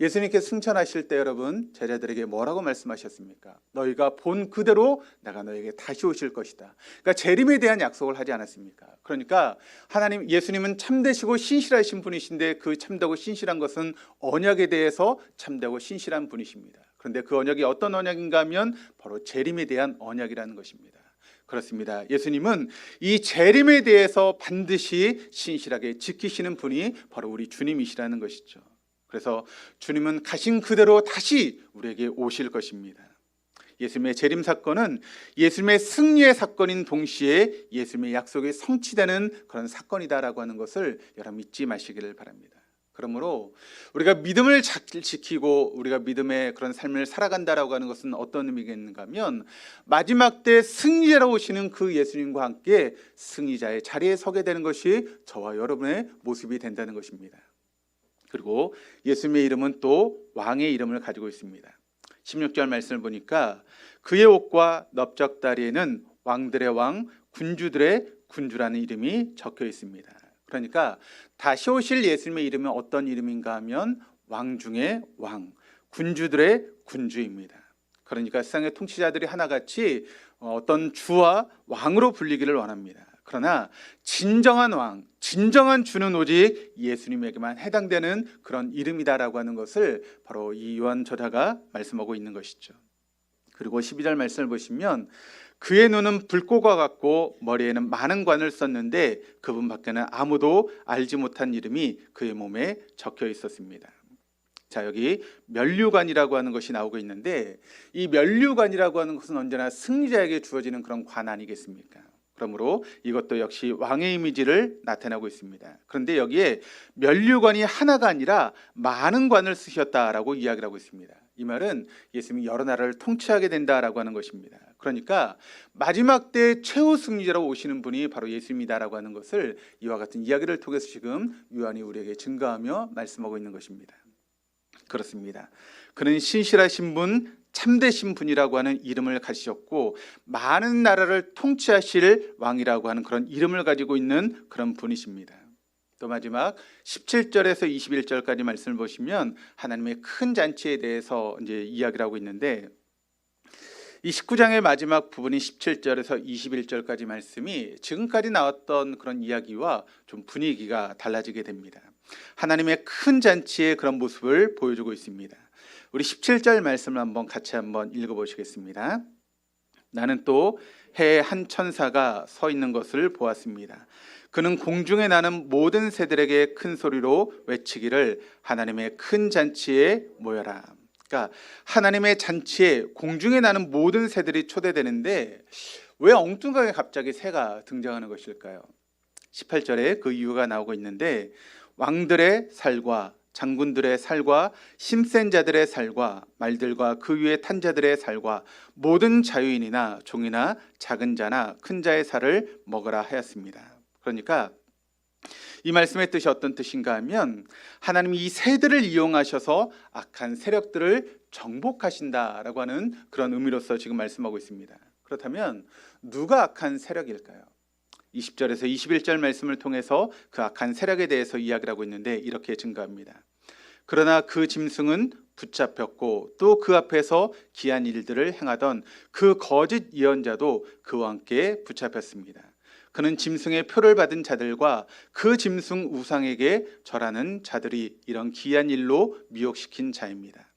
예수님께 승천하실 때 여러분 제자들에게 뭐라고 말씀하셨습니까? 너희가 본 그대로 내가 너에게 다시 오실 것이다. 그러니까 재림에 대한 약속을 하지 않았습니까? 그러니까 하나님, 예수님은 참되시고 신실하신 분이신데 그 참되고 신실한 것은 언약에 대해서 참되고 신실한 분이십니다. 그런데 그 언약이 어떤 언약인가 하면 바로 재림에 대한 언약이라는 것입니다. 그렇습니다. 예수님은 이 재림에 대해서 반드시 신실하게 지키시는 분이 바로 우리 주님이시라는 것이죠. 그래서 주님은 가신 그대로 다시 우리에게 오실 것입니다. 예수님의 재림 사건은 예수님의 승리의 사건인 동시에 예수님의 약속이 성취되는 그런 사건이다라고 하는 것을 여러분 잊지 마시기를 바랍니다. 그러므로 우리가 믿음을 잘 지키고 우리가 믿음의 그런 삶을 살아간다라고 하는 것은 어떤 의미겠는가 하면 마지막 때 승리자로 오시는 그 예수님과 함께 승리자의 자리에 서게 되는 것이 저와 여러분의 모습이 된다는 것입니다. 그리고 예수님의 이름은 또 왕의 이름을 가지고 있습니다. 16절 말씀을 보니까 그의 옷과 넓적다리에는 왕들의 왕, 군주들의 군주라는 이름이 적혀 있습니다. 그러니까 다시 오실 예수님의 이름은 어떤 이름인가 하면 왕 중의 왕, 군주들의 군주입니다. 그러니까 세상의 통치자들이 하나같이 어떤 주와 왕으로 불리기를 원합니다. 그러나 진정한 왕, 진정한 주는 오직 예수님에게만 해당되는 그런 이름이다라고 하는 것을 바로 이 요한 저자가 말씀하고 있는 것이죠. 그리고 12절 말씀을 보시면 그의 눈은 불꽃과 같고 머리에는 많은 관을 썼는데 그분 밖에는 아무도 알지 못한 이름이 그의 몸에 적혀 있었습니다. 자, 여기 면류관이라고 하는 것이 나오고 있는데 이 면류관이라고 하는 것은 언제나 승리자에게 주어지는 그런 관 아니겠습니까? 그러므로 이것도 역시 왕의 이미지를 나타내고 있습니다. 그런데 여기에 면류관이 하나가 아니라 많은 관을 쓰셨다라고 이야기를 하고 있습니다. 이 말은 예수님이 여러 나라를 통치하게 된다라고 하는 것입니다. 그러니까 마지막 때 최후 승리자로 오시는 분이 바로 예수님이다라고 하는 것을 이와 같은 이야기를 통해서 지금 요한이 우리에게 증거하며 말씀하고 있는 것입니다. 그렇습니다. 그는 신실하신 분, 참되신 분이라고 하는 이름을 가지셨고 많은 나라를 통치하실 왕이라고 하는 그런 이름을 가지고 있는 그런 분이십니다. 또 마지막 17절에서 21절까지 말씀을 보시면 하나님의 큰 잔치에 대해서 이제 이야기를 하고 있는데 이 19장의 마지막 부분인 17절에서 21절까지 말씀이 지금까지 나왔던 그런 이야기와 좀 분위기가 달라지게 됩니다. 하나님의 큰 잔치의 그런 모습을 보여주고 있습니다. 우리 17절 말씀을 같이 한번 읽어보시겠습니다. 나는 또 해의 한 천사가 서 있는 것을 보았습니다. 그는 공중에 나는 모든 새들에게 큰 소리로 외치기를 하나님의 큰 잔치에 모여라. 그러니까 하나님의 잔치에 공중에 나는 모든 새들이 초대되는데 왜 엉뚱하게 갑자기 새가 등장하는 것일까요? 18절에 그 이유가 나오고 있는데 왕들의 살과 장군들의 살과 힘센 자들의 살과 말들과 그 위에 탄 자들의 살과 모든 자유인이나 종이나 작은 자나 큰 자의 살을 먹으라 하였습니다. 그러니까 이 말씀의 뜻이 어떤 뜻인가 하면 하나님이 이 새들을 이용하셔서 악한 세력들을 정복하신다라고 하는 그런 의미로서 지금 말씀하고 있습니다. 그렇다면 누가 악한 세력일까요? 20절에서 21절 말씀을 통해서 그 악한 세력에 대해서 이야기를 하고 있는데 이렇게 증거합니다. 그러나 그 짐승은 붙잡혔고 또 그 앞에서 기한 일들을 행하던 그 거짓 예언자도 그와 함께 붙잡혔습니다. 그는 짐승의 표를 받은 자들과 그 짐승 우상에게 절하는 자들이 이런 기한 일로 미혹시킨 자입니다.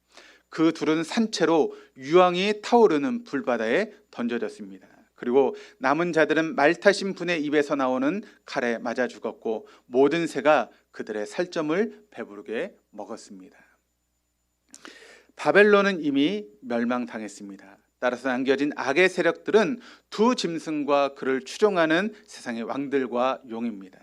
그 둘은 산채로 유황이 타오르는 불바다에 던져졌습니다. 그리고 남은 자들은 말 타신 분의 입에서 나오는 칼에 맞아 죽었고 모든 새가 그들의 살점을 배부르게 먹었습니다. 바벨론은 이미 멸망당했습니다. 따라서 남겨진 악의 세력들은 두 짐승과 그를 추종하는 세상의 왕들과 용입니다.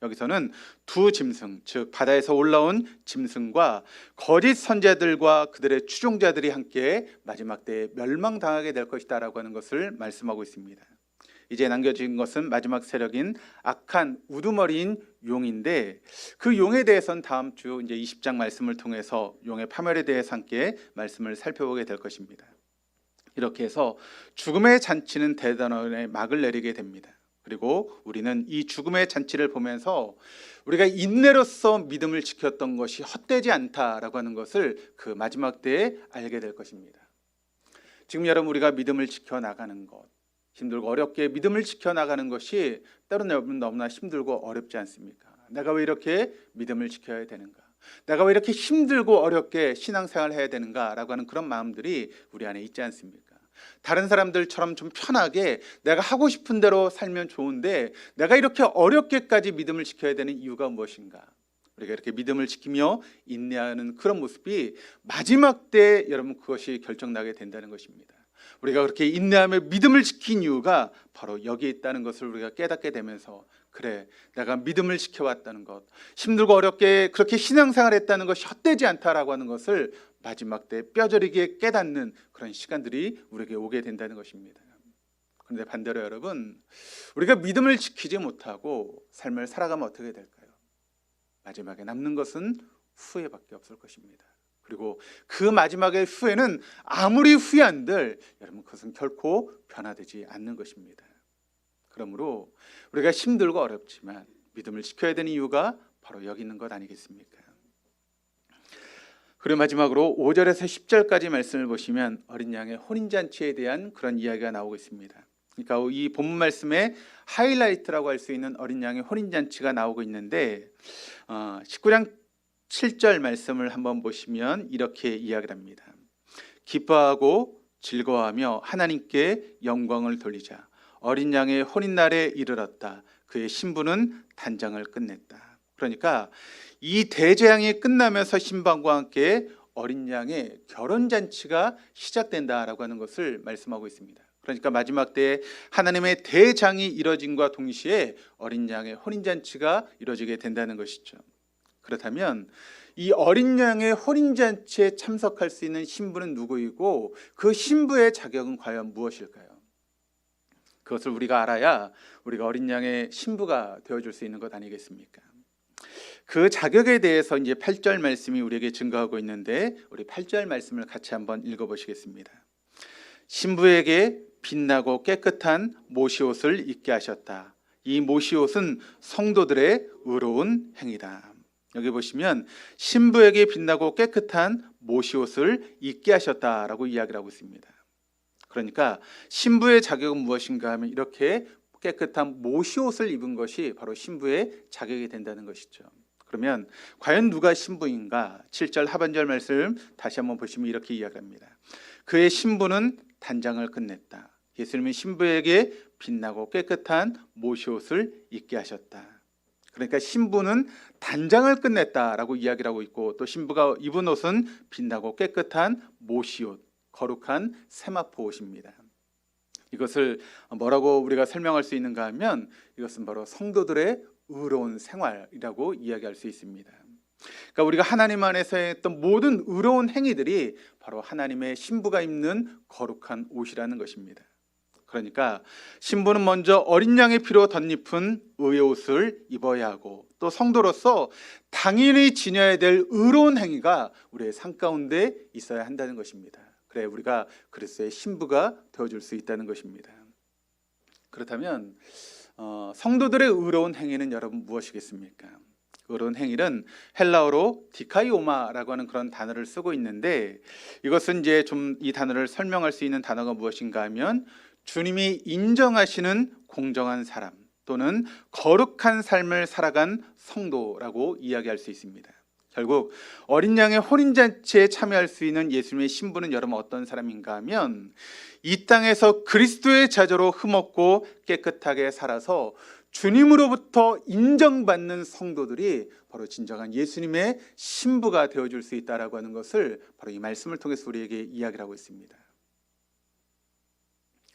여기서는 두 짐승, 즉 바다에서 올라온 짐승과 거짓 선지자들과 그들의 추종자들이 함께 마지막 때에 멸망당하게 될 것이다 라고 하는 것을 말씀하고 있습니다. 이제 남겨진 것은 마지막 세력인 악한 우두머리인 용인데 그 용에 대해서는 다음 주 이제 20장 말씀을 통해서 용의 파멸에 대해서 함께 말씀을 살펴보게 될 것입니다. 이렇게 해서 죽음의 잔치는 대단원의 막을 내리게 됩니다. 그리고 우리는 이 죽음의 잔치를 보면서 우리가 인내로서 믿음을 지켰던 것이 헛되지 않다라고 하는 것을 그 마지막 때에 알게 될 것입니다. 지금 여러분 우리가 믿음을 지켜나가는 것, 힘들고 어렵게 믿음을 지켜나가는 것이 때로는 너무나 힘들고 어렵지 않습니까? 내가 왜 이렇게 믿음을 지켜야 되는가? 내가 왜 이렇게 힘들고 어렵게 신앙생활을 해야 되는가? 라고 하는 그런 마음들이 우리 안에 있지 않습니까? 다른 사람들처럼 좀 편하게 내가 하고 싶은 대로 살면 좋은데 내가 이렇게 어렵게까지 믿음을 지켜야 되는 이유가 무엇인가? 우리가 이렇게 믿음을 지키며 인내하는 그런 모습이 마지막 때 여러분 그것이 결정나게 된다는 것입니다. 우리가 그렇게 인내하며 믿음을 지킨 이유가 바로 여기에 있다는 것을 우리가 깨닫게 되면서 그래 내가 믿음을 지켜왔다는 것, 힘들고 어렵게 그렇게 신앙생활했다는 것이 헛되지 않다라고 하는 것을 마지막 때 뼈저리게 깨닫는 그런 시간들이 우리에게 오게 된다는 것입니다. 그런데 반대로 여러분 우리가 믿음을 지키지 못하고 삶을 살아가면 어떻게 될까요? 마지막에 남는 것은 후회밖에 없을 것입니다. 그리고 그 마지막의 후회는 아무리 후회한들 여러분 그것은 결코 변화되지 않는 것입니다. 그러므로 우리가 힘들고 어렵지만 믿음을 지켜야 되는 이유가 바로 여기 있는 것 아니겠습니까? 그리고 마지막으로 5절에서 10절까지 말씀을 보시면 어린 양의 혼인잔치에 대한 그런 이야기가 나오고 있습니다. 그러니까 이 본문 말씀의 하이라이트라고 할 수 있는 어린 양의 혼인잔치가 나오고 있는데 19장 7절 말씀을 한번 보시면 이렇게 이야기를 합니다. 기뻐하고 즐거워하며 하나님께 영광을 돌리자. 어린 양의 혼인날에 이르렀다. 그의 신부는 단장을 끝냈다. 그러니까 이 대재앙이 끝나면서 신방과 함께 어린 양의 결혼잔치가 시작된다라고 하는 것을 말씀하고 있습니다. 그러니까 마지막 때에 하나님의 대장이 이뤄짐과 동시에 어린 양의 혼인잔치가 이루어지게 된다는 것이죠. 그렇다면 이 어린 양의 혼인잔치에 참석할 수 있는 신부는 누구이고 그 신부의 자격은 과연 무엇일까요? 그것을 우리가 알아야 우리가 어린 양의 신부가 되어줄 수 있는 것 아니겠습니까? 그 자격에 대해서 이제 8절 말씀이 우리에게 증거하고 있는데 우리 8절 말씀을 같이 한번 읽어보시겠습니다. 신부에게 빛나고 깨끗한 모시옷을 입게 하셨다. 이 모시옷은 성도들의 의로운 행위다. 여기 보시면 신부에게 빛나고 깨끗한 모시옷을 입게 하셨다라고 이야기를 하고 있습니다. 그러니까 신부의 자격은 무엇인가 하면 이렇게 깨끗한 모시옷을 입은 것이 바로 신부의 자격이 된다는 것이죠. 그러면 과연 누가 신부인가? 7절 하반절 말씀 다시 한번 보시면 이렇게 이야기합니다. 그의 신부는 단장을 끝냈다. 예수님은 신부에게 빛나고 깨끗한 모시옷을 입게 하셨다. 그러니까 신부는 단장을 끝냈다라고 이야기를 하고 있고, 또 신부가 입은 옷은 빛나고 깨끗한 모시옷, 거룩한 세마포 옷입니다. 이것을 뭐라고 우리가 설명할 수 있는가 하면, 이것은 바로 성도들의 의로운 생활이라고 이야기할 수 있습니다. 그러니까 우리가 하나님 안에서 했던 모든 의로운 행위들이 바로 하나님의 신부가 입는 거룩한 옷이라는 것입니다. 그러니까 신부는 먼저 어린 양의 피로 덧입은 의의 옷을 입어야 하고, 또 성도로서 당연히 지녀야 될 의로운 행위가 우리의 삶 가운데 있어야 한다는 것입니다. 그래 우리가 그리스도의 신부가 되어줄 수 있다는 것입니다. 그렇다면 성도들의 의로운 행위는 여러분 무엇이겠습니까? 의로운 행위는 헬라어로 디카이오마라고 하는 그런 단어를 쓰고 있는데, 이것은 이제 좀 이 단어를 설명할 수 있는 단어가 무엇인가 하면, 주님이 인정하시는 공정한 사람 또는 거룩한 삶을 살아간 성도라고 이야기할 수 있습니다. 결국 어린 양의 혼인잔치에 참여할 수 있는 예수님의 신부는 여러분 어떤 사람인가 하면, 이 땅에서 그리스도의 자녀로 흠없고 깨끗하게 살아서 주님으로부터 인정받는 성도들이 바로 진정한 예수님의 신부가 되어줄 수 있다라고 하는 것을 바로 이 말씀을 통해서 우리에게 이야기를 하고 있습니다.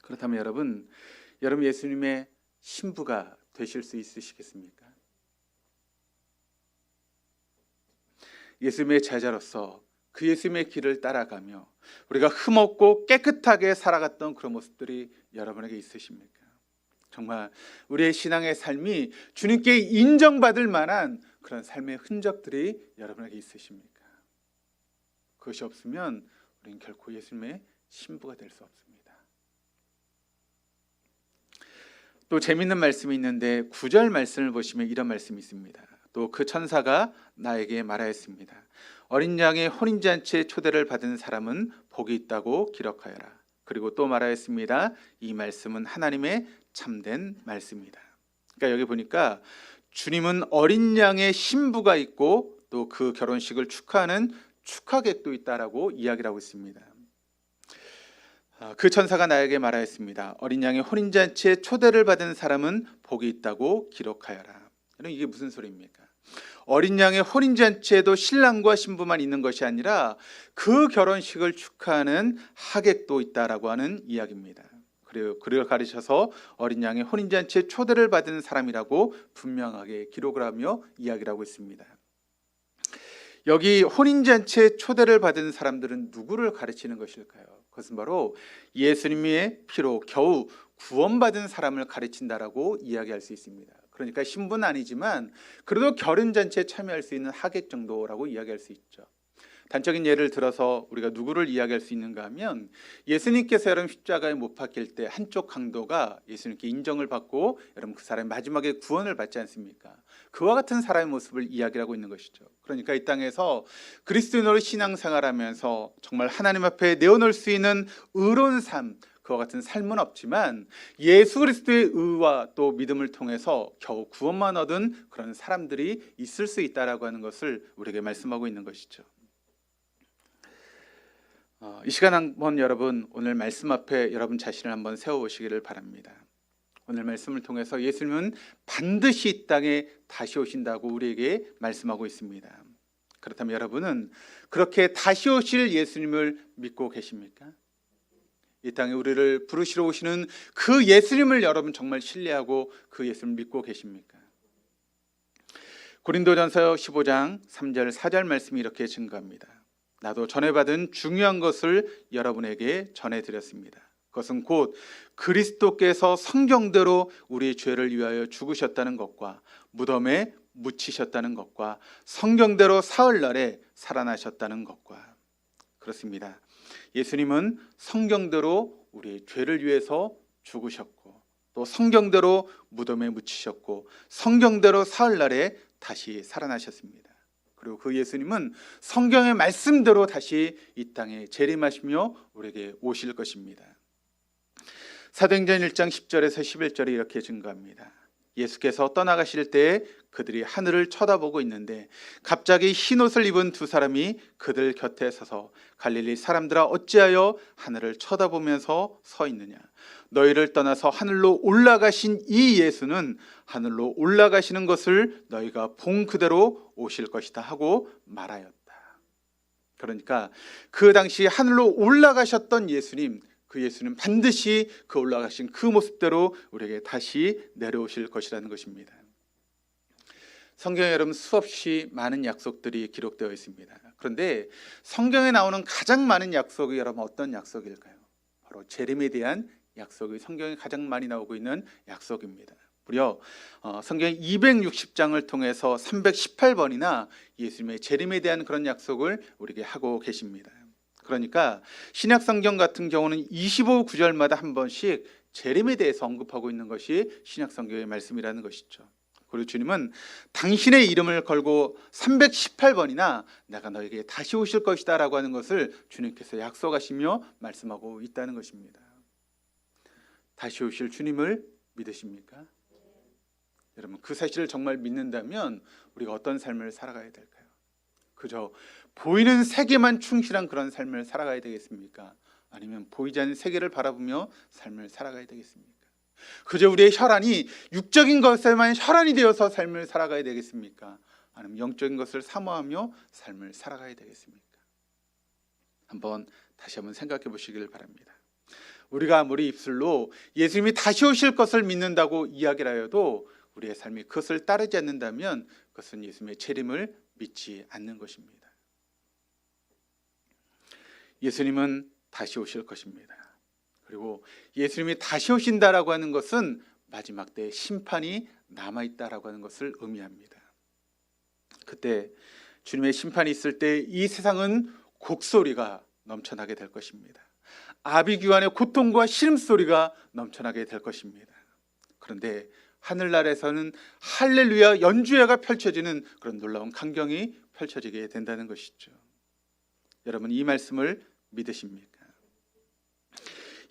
그렇다면 여러분 예수님의 신부가 되실 수 있으시겠습니까? 예수님의 제자로서 그 예수님의 길을 따라가며 우리가 흠없고 깨끗하게 살아갔던 그런 모습들이 여러분에게 있으십니까? 정말 우리의 신앙의 삶이 주님께 인정받을 만한 그런 삶의 흔적들이 여러분에게 있으십니까? 그것이 없으면 우리는 결코 예수님의 신부가 될 수 없습니다. 또 재미있는 말씀이 있는데 9절 말씀을 보시면 이런 말씀이 있습니다. 또 그 천사가 나에게 말하였습니다. 어린 양의 혼인잔치에 초대를 받은 사람은 복이 있다고 기록하여라. 그리고 또 말하였습니다. 이 말씀은 하나님의 참된 말씀이다. 그러니까 여기 보니까 주님은 어린 양의 신부가 있고 또 그 결혼식을 축하하는 축하객도 있다라고 이야기를 하고 있습니다. 그 천사가 나에게 말하였습니다. 어린 양의 혼인잔치에 초대를 받은 사람은 복이 있다고 기록하여라. 이게 무슨 소리입니까? 어린 양의 혼인잔치에도 신랑과 신부만 있는 것이 아니라 그 결혼식을 축하하는 하객도 있다라고 하는 이야기입니다. 그리고 그를 가르쳐서 어린 양의 혼인잔치에 초대를 받은 사람이라고 분명하게 기록을 하며 이야기를 하고 있습니다. 여기 혼인잔치에 초대를 받은 사람들은 누구를 가르치는 것일까요? 그것은 바로 예수님의 피로 겨우 구원받은 사람을 가르친다라고 이야기할 수 있습니다. 그러니까 신부는 아니지만 그래도 결혼잔치에 참여할 수 있는 하객 정도라고 이야기할 수 있죠. 단적인 예를 들어서 우리가 누구를 이야기할 수 있는가 하면, 예수님께서 여러분 십자가에 못 박힐 때 한쪽 강도가 예수님께 인정을 받고 여러분 그 사람이 마지막에 구원을 받지 않습니까? 그와 같은 사람의 모습을 이야기하고 있는 것이죠. 그러니까 이 땅에서 그리스도인으로 신앙생활하면서 정말 하나님 앞에 내어놓을 수 있는 의로운 삶, 그와 같은 삶은 없지만 예수 그리스도의 의와 또 믿음을 통해서 겨우 구원만 얻은 그런 사람들이 있을 수 있다라고 하는 것을 우리에게 말씀하고 있는 것이죠. 이 시간 한번 여러분 오늘 말씀 앞에 여러분 자신을 한번 세워보시기를 바랍니다. 오늘 말씀을 통해서 예수님은 반드시 이 땅에 다시 오신다고 우리에게 말씀하고 있습니다. 그렇다면 여러분은 그렇게 다시 오실 예수님을 믿고 계십니까? 이 땅에 우리를 부르시러 오시는 그 예수님을 여러분 정말 신뢰하고 그 예수님을 믿고 계십니까? 고린도전서 15장 3절 4절 말씀이 이렇게 증거합니다. 나도 전해받은 중요한 것을 여러분에게 전해드렸습니다. 그것은 곧 그리스도께서 성경대로 우리의 죄를 위하여 죽으셨다는 것과 무덤에 묻히셨다는 것과 성경대로 사흘날에 살아나셨다는 것과, 그렇습니다. 예수님은 성경대로 우리의 죄를 위해서 죽으셨고 또 성경대로 무덤에 묻히셨고 성경대로 사흘날에 다시 살아나셨습니다. 그리고 그 예수님은 성경의 말씀대로 다시 이 땅에 재림하시며 우리에게 오실 것입니다. 사도행전 1장 10절에서 11절에 이렇게 증거합니다. 예수께서 떠나가실 때 그들이 하늘을 쳐다보고 있는데 갑자기 흰 옷을 입은 두 사람이 그들 곁에 서서 갈릴리 사람들아 어찌하여 하늘을 쳐다보면서 서 있느냐? 너희를 떠나서 하늘로 올라가신 이 예수는 하늘로 올라가시는 것을 너희가 본 그대로 오실 것이다 하고 말하였다. 그러니까 그 당시 하늘로 올라가셨던 예수님, 그 예수는 반드시 그 올라가신 그 모습대로 우리에게 다시 내려오실 것이라는 것입니다. 성경에 여러분 수없이 많은 약속들이 기록되어 있습니다. 그런데 성경에 나오는 가장 많은 약속이 여러분 어떤 약속일까요? 바로 재림에 대한 약속이 성경에 가장 많이 나오고 있는 약속입니다. 무려 성경 260장을 통해서 318번이나 예수님의 재림에 대한 그런 약속을 우리에게 하고 계십니다. 그러니까 신약 성경 같은 경우는 25구절마다 한 번씩 재림에 대해서 언급하고 있는 것이 신약 성경의 말씀이라는 것이죠. 그리고 주님은 당신의 이름을 걸고 318번이나 내가 너에게 다시 오실 것이다 라고 하는 것을 주님께서 약속하시며 말씀하고 있다는 것입니다. 다시 오실 주님을 믿으십니까? 여러분 그 사실을 정말 믿는다면 우리가 어떤 삶을 살아가야 될까요? 그저 보이는 세계만 충실한 그런 삶을 살아가야 되겠습니까? 아니면 보이지 않는 세계를 바라보며 삶을 살아가야 되겠습니까? 그저 우리의 혈안이 육적인 것에만 혈안이 되어서 삶을 살아가야 되겠습니까? 아니면 영적인 것을 사모하며 삶을 살아가야 되겠습니까? 다시 한번 생각해 보시길 바랍니다. 우리가 아무리 입술로 예수님이 다시 오실 것을 믿는다고 이야기를 하여도 우리의 삶이 그것을 따르지 않는다면 그것은 예수님의 재림을 믿지 않는 것입니다. 예수님은 다시 오실 것입니다. 그리고 예수님이 다시 오신다라고 하는 것은 마지막 때 심판이 남아있다라고 하는 것을 의미합니다. 그때 주님의 심판이 있을 때 이 세상은 곡소리가 넘쳐나게 될 것입니다. 아비규환의 고통과 신음소리가 넘쳐나게 될 것입니다. 그런데 하늘나라에서는 할렐루야 연주회가 펼쳐지는 그런 놀라운 광경이 펼쳐지게 된다는 것이죠. 여러분 이 말씀을 믿으십니까?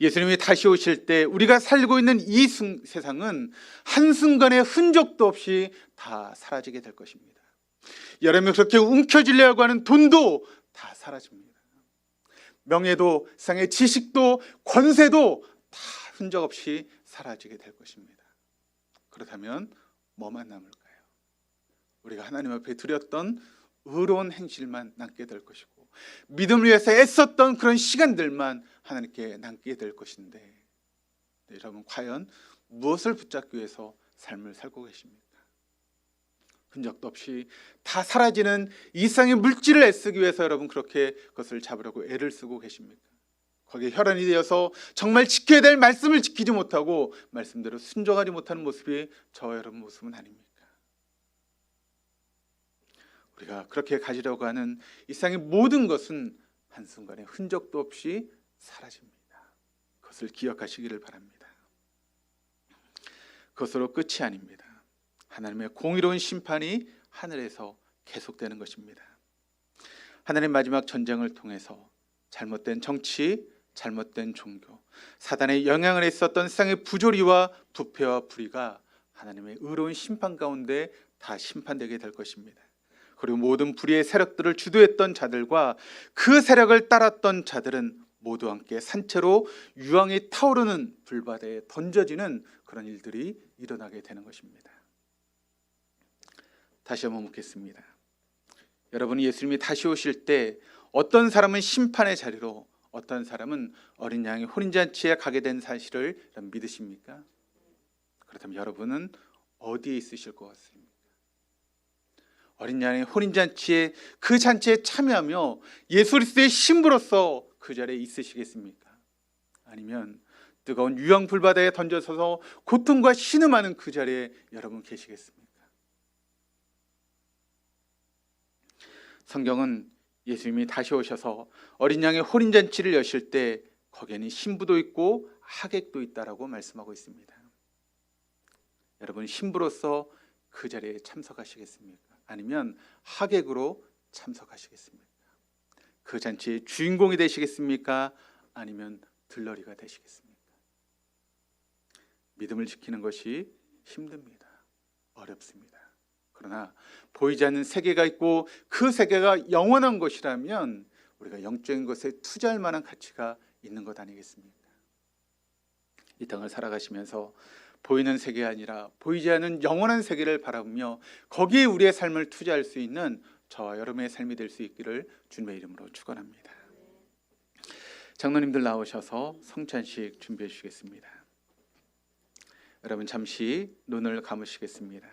예수님이 다시 오실 때 우리가 살고 있는 이 세상은 한순간의 흔적도 없이 다 사라지게 될 것입니다. 여러분이 그렇게 움켜쥐려고 하는 돈도 다 사라집니다. 명예도, 세상의 지식도, 권세도 다 흔적 없이 사라지게 될 것입니다. 그렇다면 뭐만 남을까요? 우리가 하나님 앞에 드렸던 의로운 행실만 남게 될 것이고 믿음을 위해서 애썼던 그런 시간들만 하나님께 남게 될 것인데 여러분 과연 무엇을 붙잡기 위해서 삶을 살고 계십니까? 흔적도 없이 다 사라지는 이 세상의 물질을 애쓰기 위해서 여러분 그렇게 그것을 잡으려고 애를 쓰고 계십니까? 거기에 혈안이 되어서 정말 지켜야 될 말씀을 지키지 못하고 말씀대로 순종하지 못하는 모습이 저와 여러분 모습은 아닙니까? 우리가 그렇게 가지려고 하는 이 세상의 모든 것은 한순간에 흔적도 없이 사라집니다. 그것을 기억하시기를 바랍니다. 그것으로 끝이 아닙니다. 하나님의 공의로운 심판이 하늘에서 계속되는 것입니다. 하나님의 마지막 전쟁을 통해서 잘못된 정치, 잘못된 종교, 사단의 영향을 했었던 세상의 부조리와 부패와 불의가 하나님의 의로운 심판 가운데 다 심판되게 될 것입니다. 그리고 모든 불의의 세력들을 주도했던 자들과 그 세력을 따랐던 자들은 모두 함께 산채로 유황이 타오르는 불바다에 던져지는 그런 일들이 일어나게 되는 것입니다. 다시 한번 묻겠습니다. 여러분이 예수님이 다시 오실 때 어떤 사람은 심판의 자리로 어떤 사람은 어린 양의 혼인잔치에 가게 된 사실을 믿으십니까? 그렇다면 여러분은 어디에 있으실 것 같습니까? 어린 양의 혼인잔치에 그 잔치에 참여하며 예수 그리스도의 신부로서 그 자리에 있으시겠습니까? 아니면 뜨거운 유황 불바다에 던져서서 고통과 신음하는 그 자리에 여러분 계시겠습니까? 성경은 예수님이 다시 오셔서 어린 양의 혼인잔치를 여실 때 거기에는 신부도 있고 하객도 있다라고 말씀하고 있습니다. 여러분 신부로서 그 자리에 참석하시겠습니까? 아니면 하객으로 참석하시겠습니까? 그 잔치의 주인공이 되시겠습니까? 아니면 들러리가 되시겠습니까? 믿음을 지키는 것이 힘듭니다. 어렵습니다. 그러나 보이지 않는 세계가 있고 그 세계가 영원한 것이라면 우리가 영적인 것에 투자할 만한 가치가 있는 것 아니겠습니까? 이 땅을 살아가시면서 보이는 세계가 아니라 보이지 않는 영원한 세계를 바라보며 거기에 우리의 삶을 투자할 수 있는 저와 여러분의 삶이 될 수 있기를 주님의 이름으로 축원합니다. 장로님들 나오셔서 성찬식 준비해 주시겠습니다. 여러분 잠시 눈을 감으시겠습니다.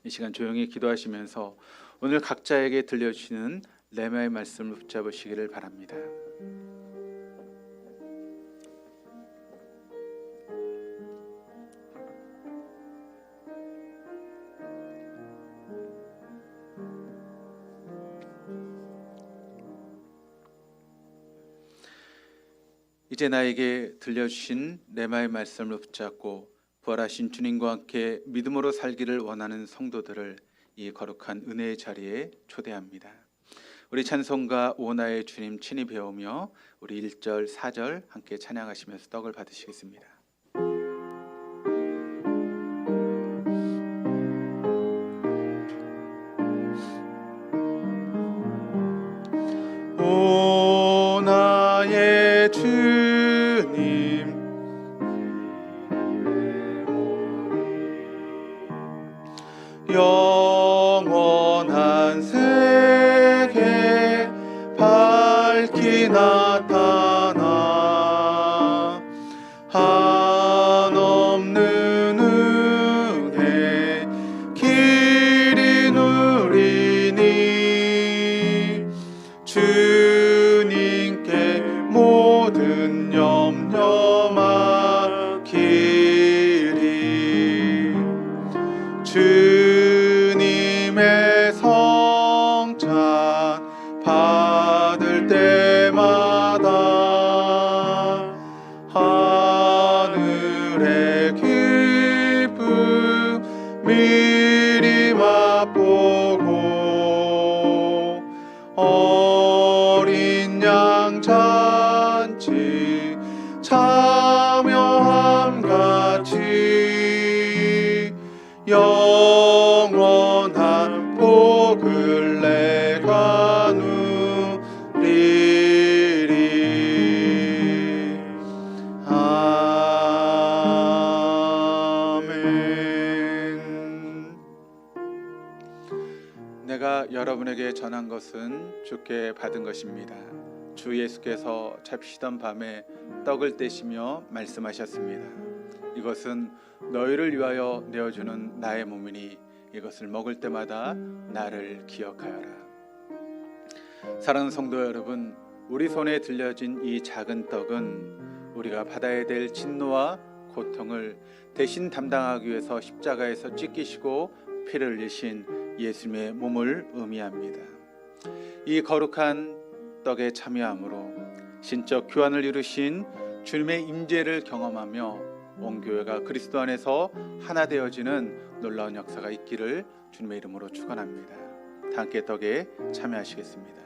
이 시간 조용히 기도하시면서 오늘 각자에게 들려주시는 레마의 말씀을 붙잡으시기를 바랍니다. 이제 나에게 들려주신 레마의 말씀을 붙잡고 부활하신 주님과 함께 믿음으로 살기를 원하는 성도들을 이 거룩한 은혜의 자리에 초대합니다. 우리 찬송가 오나의 주님 친히 배우며 우리 1절, 4절 함께 찬양하시면서 떡을 받으시겠습니다. 오 나의 주님 영원한 세계 밝히 나타나 한없는 은혜 길이 누리니 주님께 모든 염려 맡기리 주님의 성찬 받을 때마다 하늘의 기쁨 미리 맛보고 어린 양 잔치 참여함같이 영원한 복을 내가 누리리. 아멘. 내가 여러분에게 전한 것은 주께 받은 것입니다. 주 예수께서 잡히시던 밤에 떡을 떼시며 말씀하셨습니다. 이것은 너희를 위하여 내어주는 나의 몸이니 이것을 먹을 때마다 나를 기억하여라. 사랑하는 성도 여러분, 우리 손에 들려진 이 작은 떡은 우리가 받아야 될 진노와 고통을 대신 담당하기 위해서 십자가에서 찢기시고 피를 흘리신 예수님의 몸을 의미합니다. 이 거룩한 떡에 참여함으로 신적 교환을 이루신 주님의 임재를 경험하며 온 교회가 그리스도 안에서 하나 되어지는 놀라운 역사가 있기를 주님의 이름으로 축원합니다. 다 함께 떡에 참여하시겠습니다.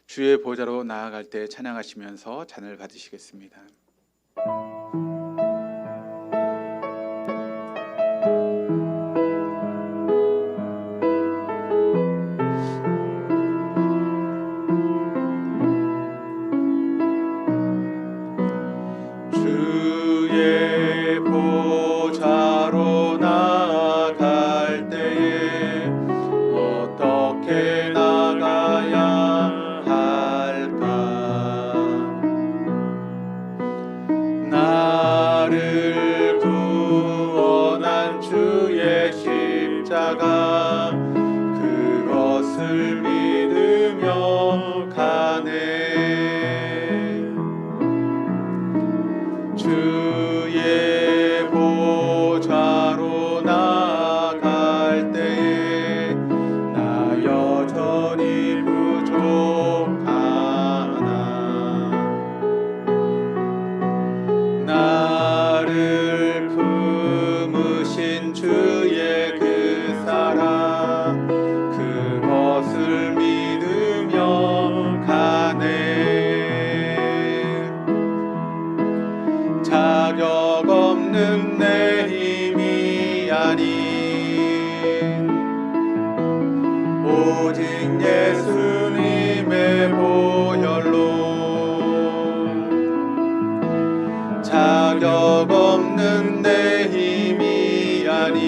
주의 보좌로 나아갈 때 찬양하시면서 잔을 받으시겠습니다. 주의 보좌로 나아갈 때에 어떻게 나가야 할까? 나를 구원한 주의 십자가 그것을 믿으며 가네. 주의 보좌로 나아갈 때에 나 여전히 부족하나. 나를 품으신 주의 그 사랑 그것을 믿으며 것은 내 힘이 아닌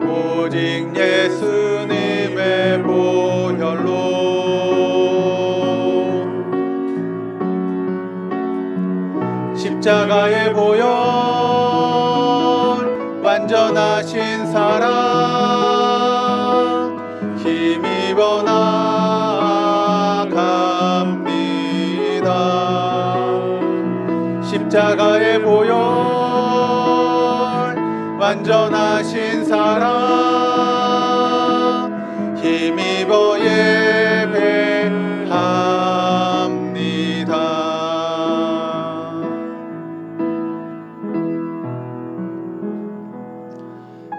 오직 예수님의 보혈로 십자가의 보혈 완전하신 사랑 힘입어 나아갑니다. 십자가의 보혈 완전하신 사랑 힘입어 예배합니다.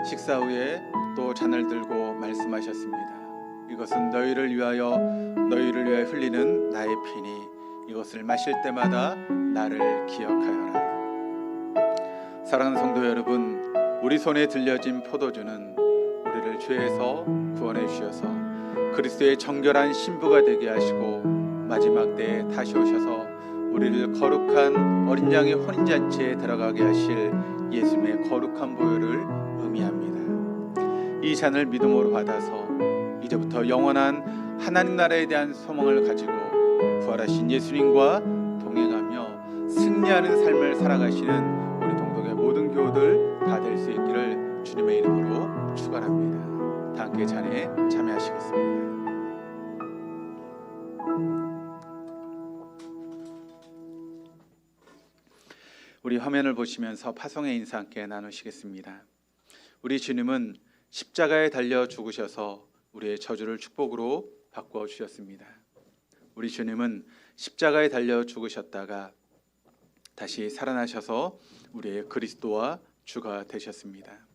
식사 후에 또 잔을 들고 말씀하셨습니다. 이것은 너희를 위하여 흘리는 나의 피니 이것을 마실 때마다 나를 기억하여라. 사랑하는 성도 여러분, 우리 손에 들려진 포도주는 우리를 죄에서 구원해 주셔서 그리스도의 정결한 신부가 되게 하시고 마지막 때에 다시 오셔서 우리를 거룩한 어린 양의 혼인잔치에 들어가게 하실 예수님의 거룩한 보혈을 의미합니다. 이 잔을 믿음으로 받아서 이제부터 영원한 하나님 나라에 대한 소망을 가지고 부활하신 예수님과 동행하며 승리하는 삶을 살아가시는 우리 동독의 모든 교우들 다 될 수 있기를 주님의 이름으로 축원합니다. 다 함께 잔에 참여하시겠습니다. 우리 화면을 보시면서 파송의 인사 함께 나누시겠습니다. 우리 주님은 십자가에 달려 죽으셔서 우리의 저주를 축복으로 바꾸어 주셨습니다. 우리 주님은 십자가에 달려 죽으셨다가 다시 살아나셔서 우리의 그리스도와 주가 되셨습니다.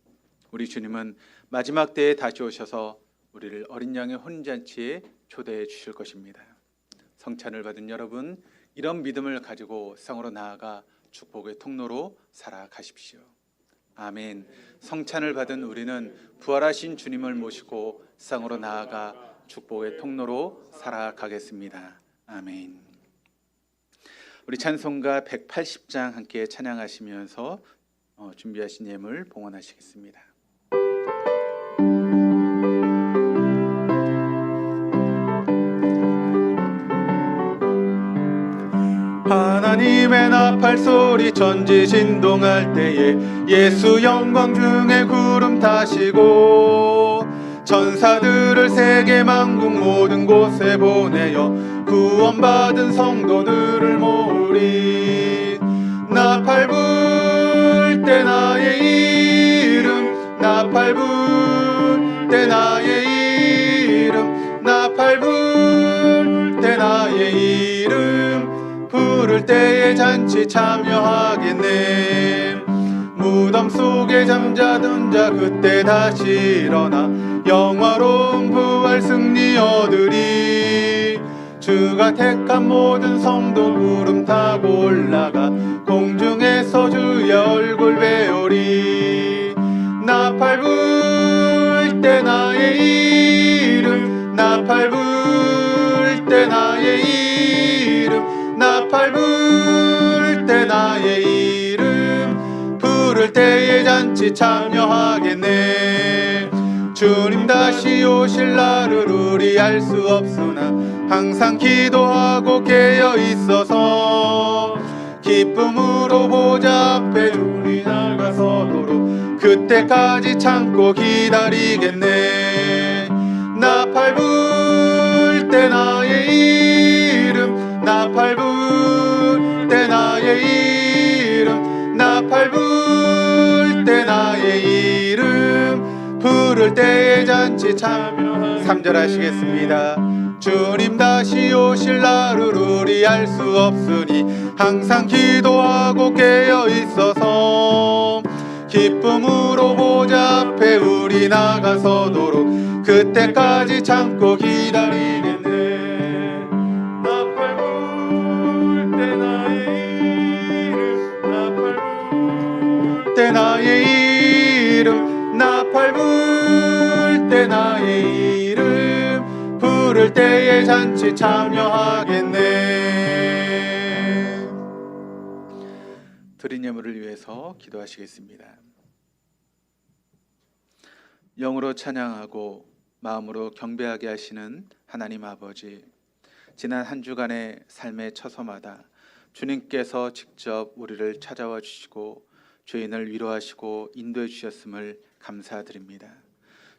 우리 주님은 마지막 때에 다시 오셔서 우리를 어린 양의 혼인잔치에 초대해 주실 것입니다. 성찬을 받은 여러분, 이런 믿음을 가지고 세상으로 나아가 축복의 통로로 살아가십시오. 아멘. 성찬을 받은 우리는 부활하신 주님을 모시고 세상으로 나아가 축복의 통로로 살아가겠습니다. 아멘. 우리 찬송가 180장 함께 찬양하시면서 준비하신 예물 봉헌하시겠습니다. 하나님의 나팔 소리 천지 진동할 때에 예수 영광 중에 구름 타시고 천사들을 세계 만국 모든 곳에 보내어 구원받은 성도들을 모으리. 나팔 불 때 나의 이름 나팔 불 때 나의 이름 나팔 불 때 나의 이름 부를 때에 잔치 참여하겠네. 무덤 속에 잠자던 자 그때 다시 일어나 영화로운 부활 승리 얻으리. 주가 택한 모든 성도 구름 타고 올라가 공중에서 주의 얼굴 배우리. 나팔 불 때 나의 이름 나팔 불 때 나의 이름 나팔 불 때 나의 이름 부를 때에 잔치 참여하겠네. 주님 다시 오실 날을 우리 알 수 없으나 항상 기도하고 깨어 있어서 기쁨으로 보좌 앞에 우리 나가서도록 그때까지 참고 기다리겠네. 나팔 불 때 나의 이름 나팔 불 때 나의 이름 나팔 불 때 나의 이름 부를 때에 잔치 참여 3절 하시겠습니다. 주님 다시 오실 날을 우리 알 수 없으니 항상 기도하고 깨어 있어서 기쁨으로 보좌 앞에 우리 나가서도록 그때까지 참고 기다리겠네. 나팔 불 때 나의 이름 나팔 불 때 나의 이름 나팔 불 때 나의 이름 부를 때에 잔치 참여하겠네. 드린 예물을 위해서 기도하시겠습니다. 영으로 찬양하고 마음으로 경배하게 하시는 하나님 아버지, 지난 한 주간의 삶의 처소마다 주님께서 직접 우리를 찾아와 주시고 죄인을 위로하시고 인도해 주셨음을 감사드립니다.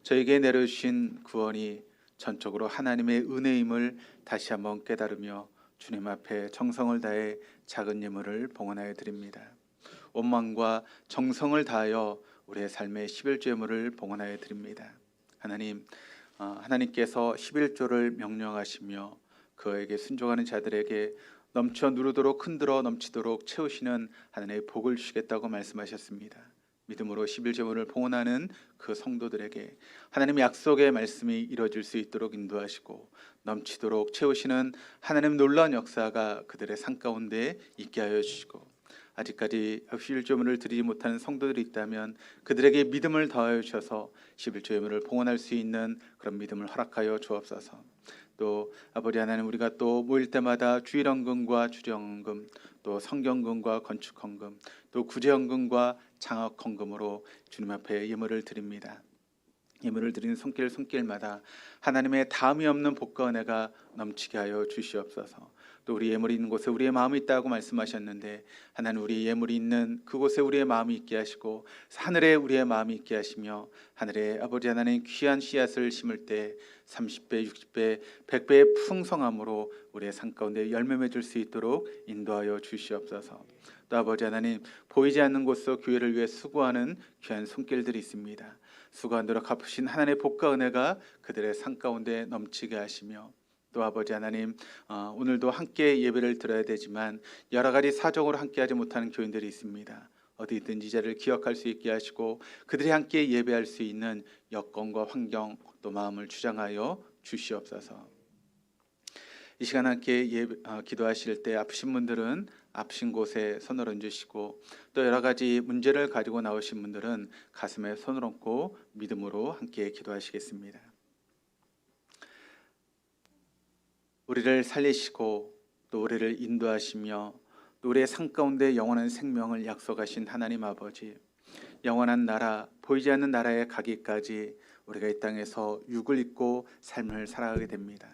저에게 내려주신 구원이 전적으로 하나님의 은혜임을 다시 한번 깨달으며 주님 앞에 정성을 다해 작은 예물을 봉헌하여 드립니다. 온 마음과 정성을 다하여 우리의 삶의 11조 예물을 봉헌하여 드립니다. 하나님, 하나님께서 11조를 명령하시며 그에게 순종하는 자들에게 넘쳐 누르도록 흔들어 넘치도록 채우시는 하나님의 복을 주시겠다고 말씀하셨습니다. 믿음으로 11조물을 봉헌하는 그 성도들에게 하나님의 약속의 말씀이 이루어질 수 있도록 인도하시고 넘치도록 채우시는 하나님 놀라운 역사가 그들의 삶 가운데 있게 하여 주시고, 아직까지 11조물을 드리지 못하는 성도들이 있다면 그들에게 믿음을 더하여 주셔서 11조물을 봉헌할 수 있는 그런 믿음을 허락하여 주옵소서. 또 아버지 하나님, 우리가 또 모일 때마다 주일헌금과 주령헌금, 또 성경헌금과 건축헌금, 또 구제헌금과 장학헌금으로 주님 앞에 예물을 드립니다. 예물을 드리는 손길마다 하나님의 다음이 없는 복과 은혜가 넘치게 하여 주시옵소서. 또 우리 예물이 있는 곳에 우리의 마음이 있다고 말씀하셨는데, 하나님 우리 예물이 있는 그곳에 우리의 마음이 있게 하시고 하늘에 우리의 마음이 있게 하시며, 하늘에 아버지 하나님 귀한 씨앗을 심을 때 30배, 60배, 100배의 풍성함으로 우리의 삶 가운데 열매 맺을 수 있도록 인도하여 주시옵소서. 또 아버지 하나님, 보이지 않는 곳에서 교회를 위해 수고하는 귀한 손길들이 있습니다. 수고한 대로 갚으신 하나님의 복과 은혜가 그들의 삶 가운데 넘치게 하시며, 또 아버지 하나님, 오늘도 함께 예배를 드려야 되지만 여러 가지 사정으로 함께하지 못하는 교인들이 있습니다. 어디 있든지 자를 기억할 수 있게 하시고 그들이 함께 예배할 수 있는 여건과 환경, 또 마음을 주장하여 주시옵소서. 이 시간 함께 기도하실 때 아프신 분들은 아프신 곳에 손을 얹으시고, 또 여러 가지 문제를 가지고 나오신 분들은 가슴에 손을 얹고 믿음으로 함께 기도하시겠습니다. 우리를 살리시고 또 우리를 인도하시며 또 우리의 삶 가운데 영원한 생명을 약속하신 하나님 아버지, 영원한 나라, 보이지 않는 나라에 가기까지 우리가 이 땅에서 육을 입고 삶을 살아가게 됩니다.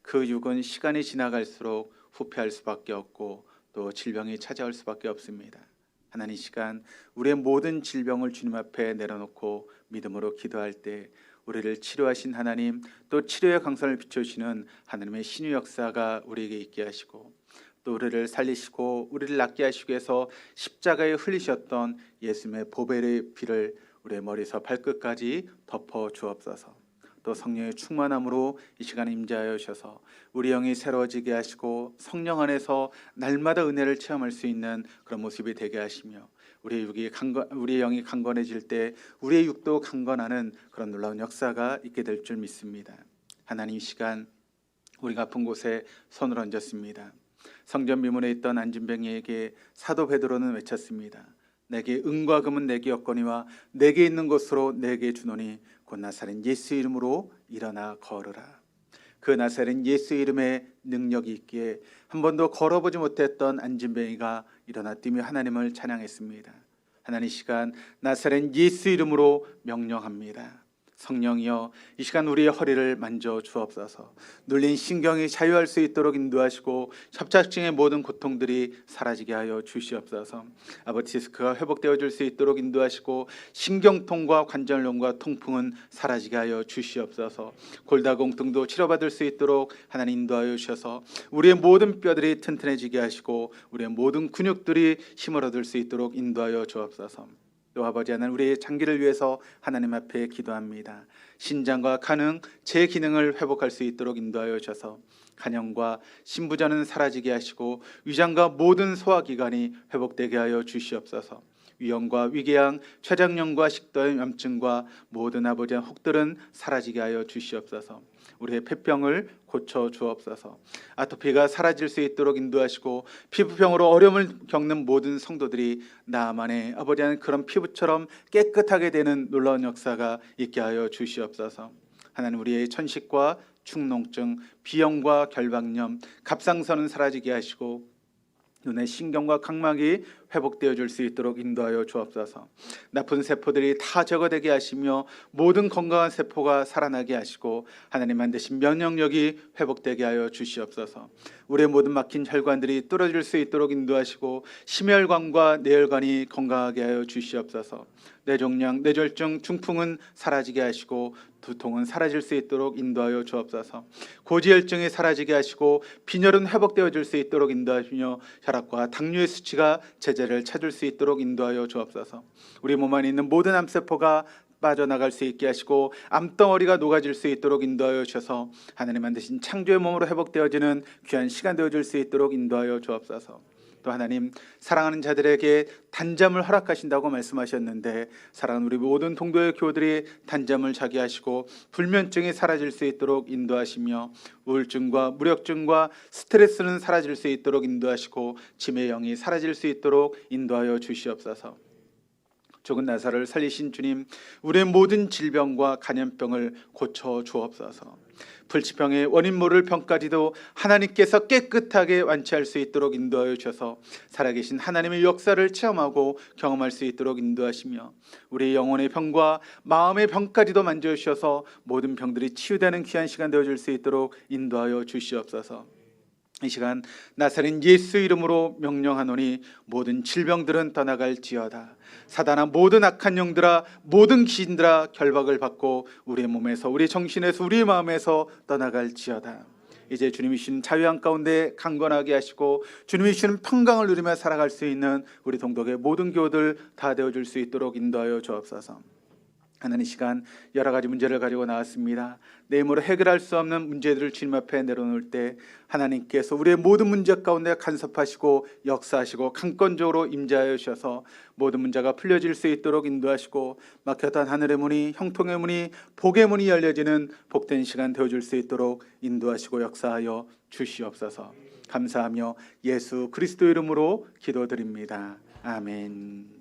그 육은 시간이 지나갈수록 후퇴할 수밖에 없고 또 질병이 찾아올 수밖에 없습니다. 하나님, 시간 우리의 모든 질병을 주님 앞에 내려놓고 믿음으로 기도할 때 우리를 치료하신 하나님, 또 치료의 강선을 비춰주시는 하나님의 신유 역사가 우리에게 있게 하시고, 또 우리를 살리시고 우리를 낫게 하시기 위해서 십자가에 흘리셨던 예수님의 보배의 피를 우리의 머리에서 발끝까지 덮어 주옵소서. 또 성령의 충만함으로 이 시간에 임재하여 주셔서 우리 영이 새로워지게 하시고 성령 안에서 날마다 은혜를 체험할 수 있는 그런 모습이 되게 하시며, 우리의 영이 강건해질 때 우리의 육도 강건하는 그런 놀라운 역사가 있게 될 줄 믿습니다. 하나님, 이 시간 우리가 아픈 곳에 손을 얹었습니다. 성전 미문에 있던 안진뱅이에게 사도 베드로는 외쳤습니다. 내게 은과 금은 내게 없거니와 내게 있는 것으로 내게 주노니 곧 나사렛 예수 이름으로 일어나 걸으라. 그 나사렛 예수 이름에 능력이 있기에 한 번도 걸어보지 못했던 안진뱅이가 일어나 뛰며 하나님을 찬양했습니다. 하나님, 이 시간 나사렛 예수 이름으로 명령합니다. 성령이여, 이 시간 우리의 허리를 만져 주옵소서. 눌린 신경이 자유할 수 있도록 인도하시고 협착증의 모든 고통들이 사라지게 하여 주시옵소서. 아버지, 디스크가 회복되어질 수 있도록 인도하시고 신경통과 관절염과 통풍은 사라지게 하여 주시옵소서. 골다공증도 치료받을 수 있도록 하나님 인도하여 주셔서 우리의 모든 뼈들이 튼튼해지게 하시고 우리의 모든 근육들이 힘을 얻을 수 있도록 인도하여 주옵소서. 또 아버지 하나님, 우리의 장기를 위해서 하나님 앞에 기도합니다. 신장과 간응, 제 기능을 회복할 수 있도록 인도하여 주셔서 간염과 신부전은 사라지게 하시고 위장과 모든 소화기관이 회복되게 하여 주시옵소서. 위염과 위궤양, 췌장염과 식도염증과 모든 아버지 혹들은 사라지게 하여 주시옵소서. 우리의 폐병을 고쳐 주옵소서. 아토피가 사라질 수 있도록 인도하시고 피부병으로 어려움을 겪는 모든 성도들이 나만의 아버지 하나님 그런 피부처럼 깨끗하게 되는 놀라운 역사가 있게 하여 주시옵소서. 하나님, 우리의 천식과 축농증, 비염과 결박염, 갑상선은 사라지게 하시고 눈의 신경과 각막이 회복되어 줄 수 있도록 인도하여 주옵소서. 나쁜 세포들이 다 제거되게 하시며 모든 건강한 세포가 살아나게 하시고 하나님 만드신 면역력이 회복되게 하여 주시옵소서. 우리의 모든 막힌 혈관들이 뚫어질 수 있도록 인도하시고 심혈관과 뇌혈관이 건강하게 하여 주시옵소서. 뇌종양, 뇌졸중, 중풍은 사라지게 하시고 두통은 사라질 수 있도록 인도하여 주옵소서. 고지혈증이 사라지게 하시고 빈혈은 회복되어 줄 수 있도록 인도하시며 혈압과 당뇨의 수치가 제자를 찾을 수 있도록 인도하여 주옵소서. 우리 몸 안에 있는 모든 암세포가 빠져나갈 수 있게 하시고 암덩어리가 녹아질 수 있도록 인도하여 주셔서 하나님 만드신 창조의 몸으로 회복되어지는 귀한 시간 되어줄 수 있도록 인도하여 주옵소서. 또 하나님, 사랑하는 자들에게 단잠을 허락하신다고 말씀하셨는데 사랑하는 우리 모든 동도의 교우들이 단잠을 자게 하시고 불면증이 사라질 수 있도록 인도하시며 우울증과 무력증과 스트레스는 사라질 수 있도록 인도하시고 치매의 영이 사라질 수 있도록 인도하여 주시옵소서. 죽은 나사를 살리신 주님, 우리의 모든 질병과 간염병을 고쳐 주옵소서. 불치병의 원인 모를 병까지도 하나님께서 깨끗하게 완치할 수 있도록 인도하여 주셔서 살아계신 하나님의 역사를 체험하고 경험할 수 있도록 인도하시며 우리의 영혼의 병과 마음의 병까지도 만져주셔서 모든 병들이 치유되는 귀한 시간 되어줄 수 있도록 인도하여 주시옵소서. 이 시간 나사렛 예수 이름으로 명령하노니 모든 질병들은 떠나갈지어다. 사단아, 모든 악한 영들아, 모든 귀신들아, 결박을 받고 우리의 몸에서, 우리의 정신에서, 우리의 마음에서 떠나갈지어다. 이제 주님이 주신 자유한 가운데 강건하게 하시고 주님이 주시는 평강을 누리며 살아갈 수 있는 우리 동독의 모든 교우들 다 되어줄 수 있도록 인도하여 주옵소서. 하나님, 시간 여러 가지 문제를 가지고 나왔습니다. 내 힘으로 해결할 수 없는 문제들을 주님 앞에 내려놓을 때 하나님께서 우리의 모든 문제 가운데 간섭하시고 역사하시고 강권적으로 임재하여 주셔서 모든 문제가 풀려질 수 있도록 인도하시고 막혔던 하늘의 문이, 형통의 문이, 복의 문이 열려지는 복된 시간 되어줄 수 있도록 인도하시고 역사하여 주시옵소서. 감사하며 예수 그리스도 이름으로 기도드립니다. 아멘.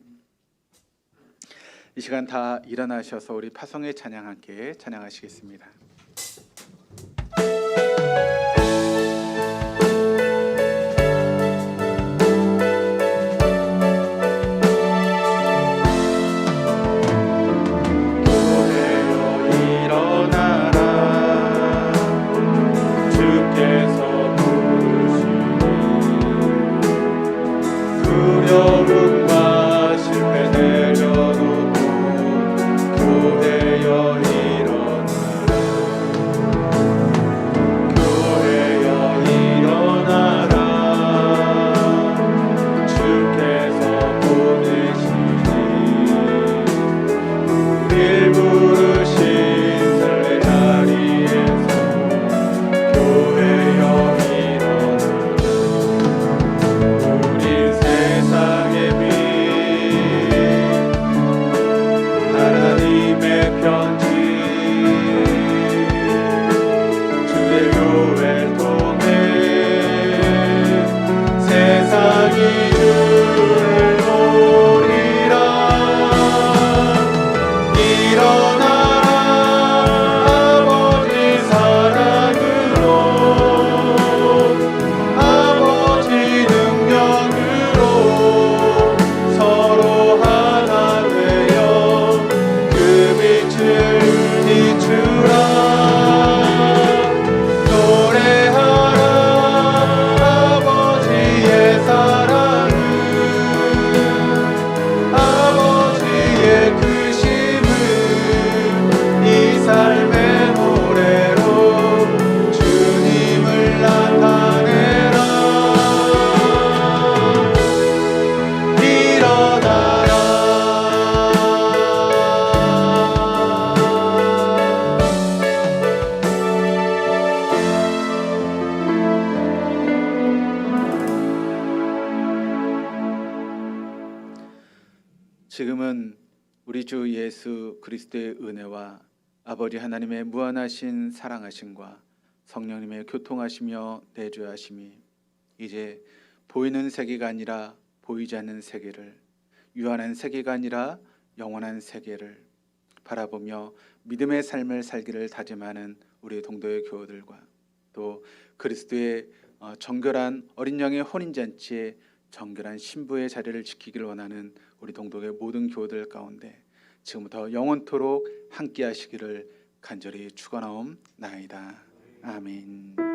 이 시간 다 일어나셔서 우리 파성의 찬양 함께 찬양하시겠습니다. 교회여 일어나라, 주께서 부르시니 두려움과 실패 내려놓고 교회여 일어나라, 교회여 일어나라, 주께서 보내시니 우릴 부르신 설레 자리에서 교회여 일어나라. 우린 세상의 빛, 하나님의 편지, 주의 교회를 통해 세상이 주를 보리라. 일어나라, 아버지 사랑으로, 아버지 능력으로 서로 하나 되어 그 빛을 비추라. 노래하라 아버지의 사랑을, 아버지의 크심을 이 삶의 노래로 주님을 나타내라. 일어나라. 지금은 우리 주 예수 그리스도의 은혜와 아버지 하나님의 무한하신 사랑하심과 성령님의 교통하시며 내주하심이 이제 보이는 세계가 아니라 보이지 않는 세계를, 유한한 세계가 아니라 영원한 세계를 바라보며 믿음의 삶을 살기를 다짐하는 우리 동도의 교우들과 또 그리스도의 정결한 어린 양의 혼인잔치에 정결한 신부의 자리를 지키기를 원하는 우리 동독의 모든 교우들 가운데 지금부터 영원토록 함께하시기를 간절히 축원하옵나이다. 아멘.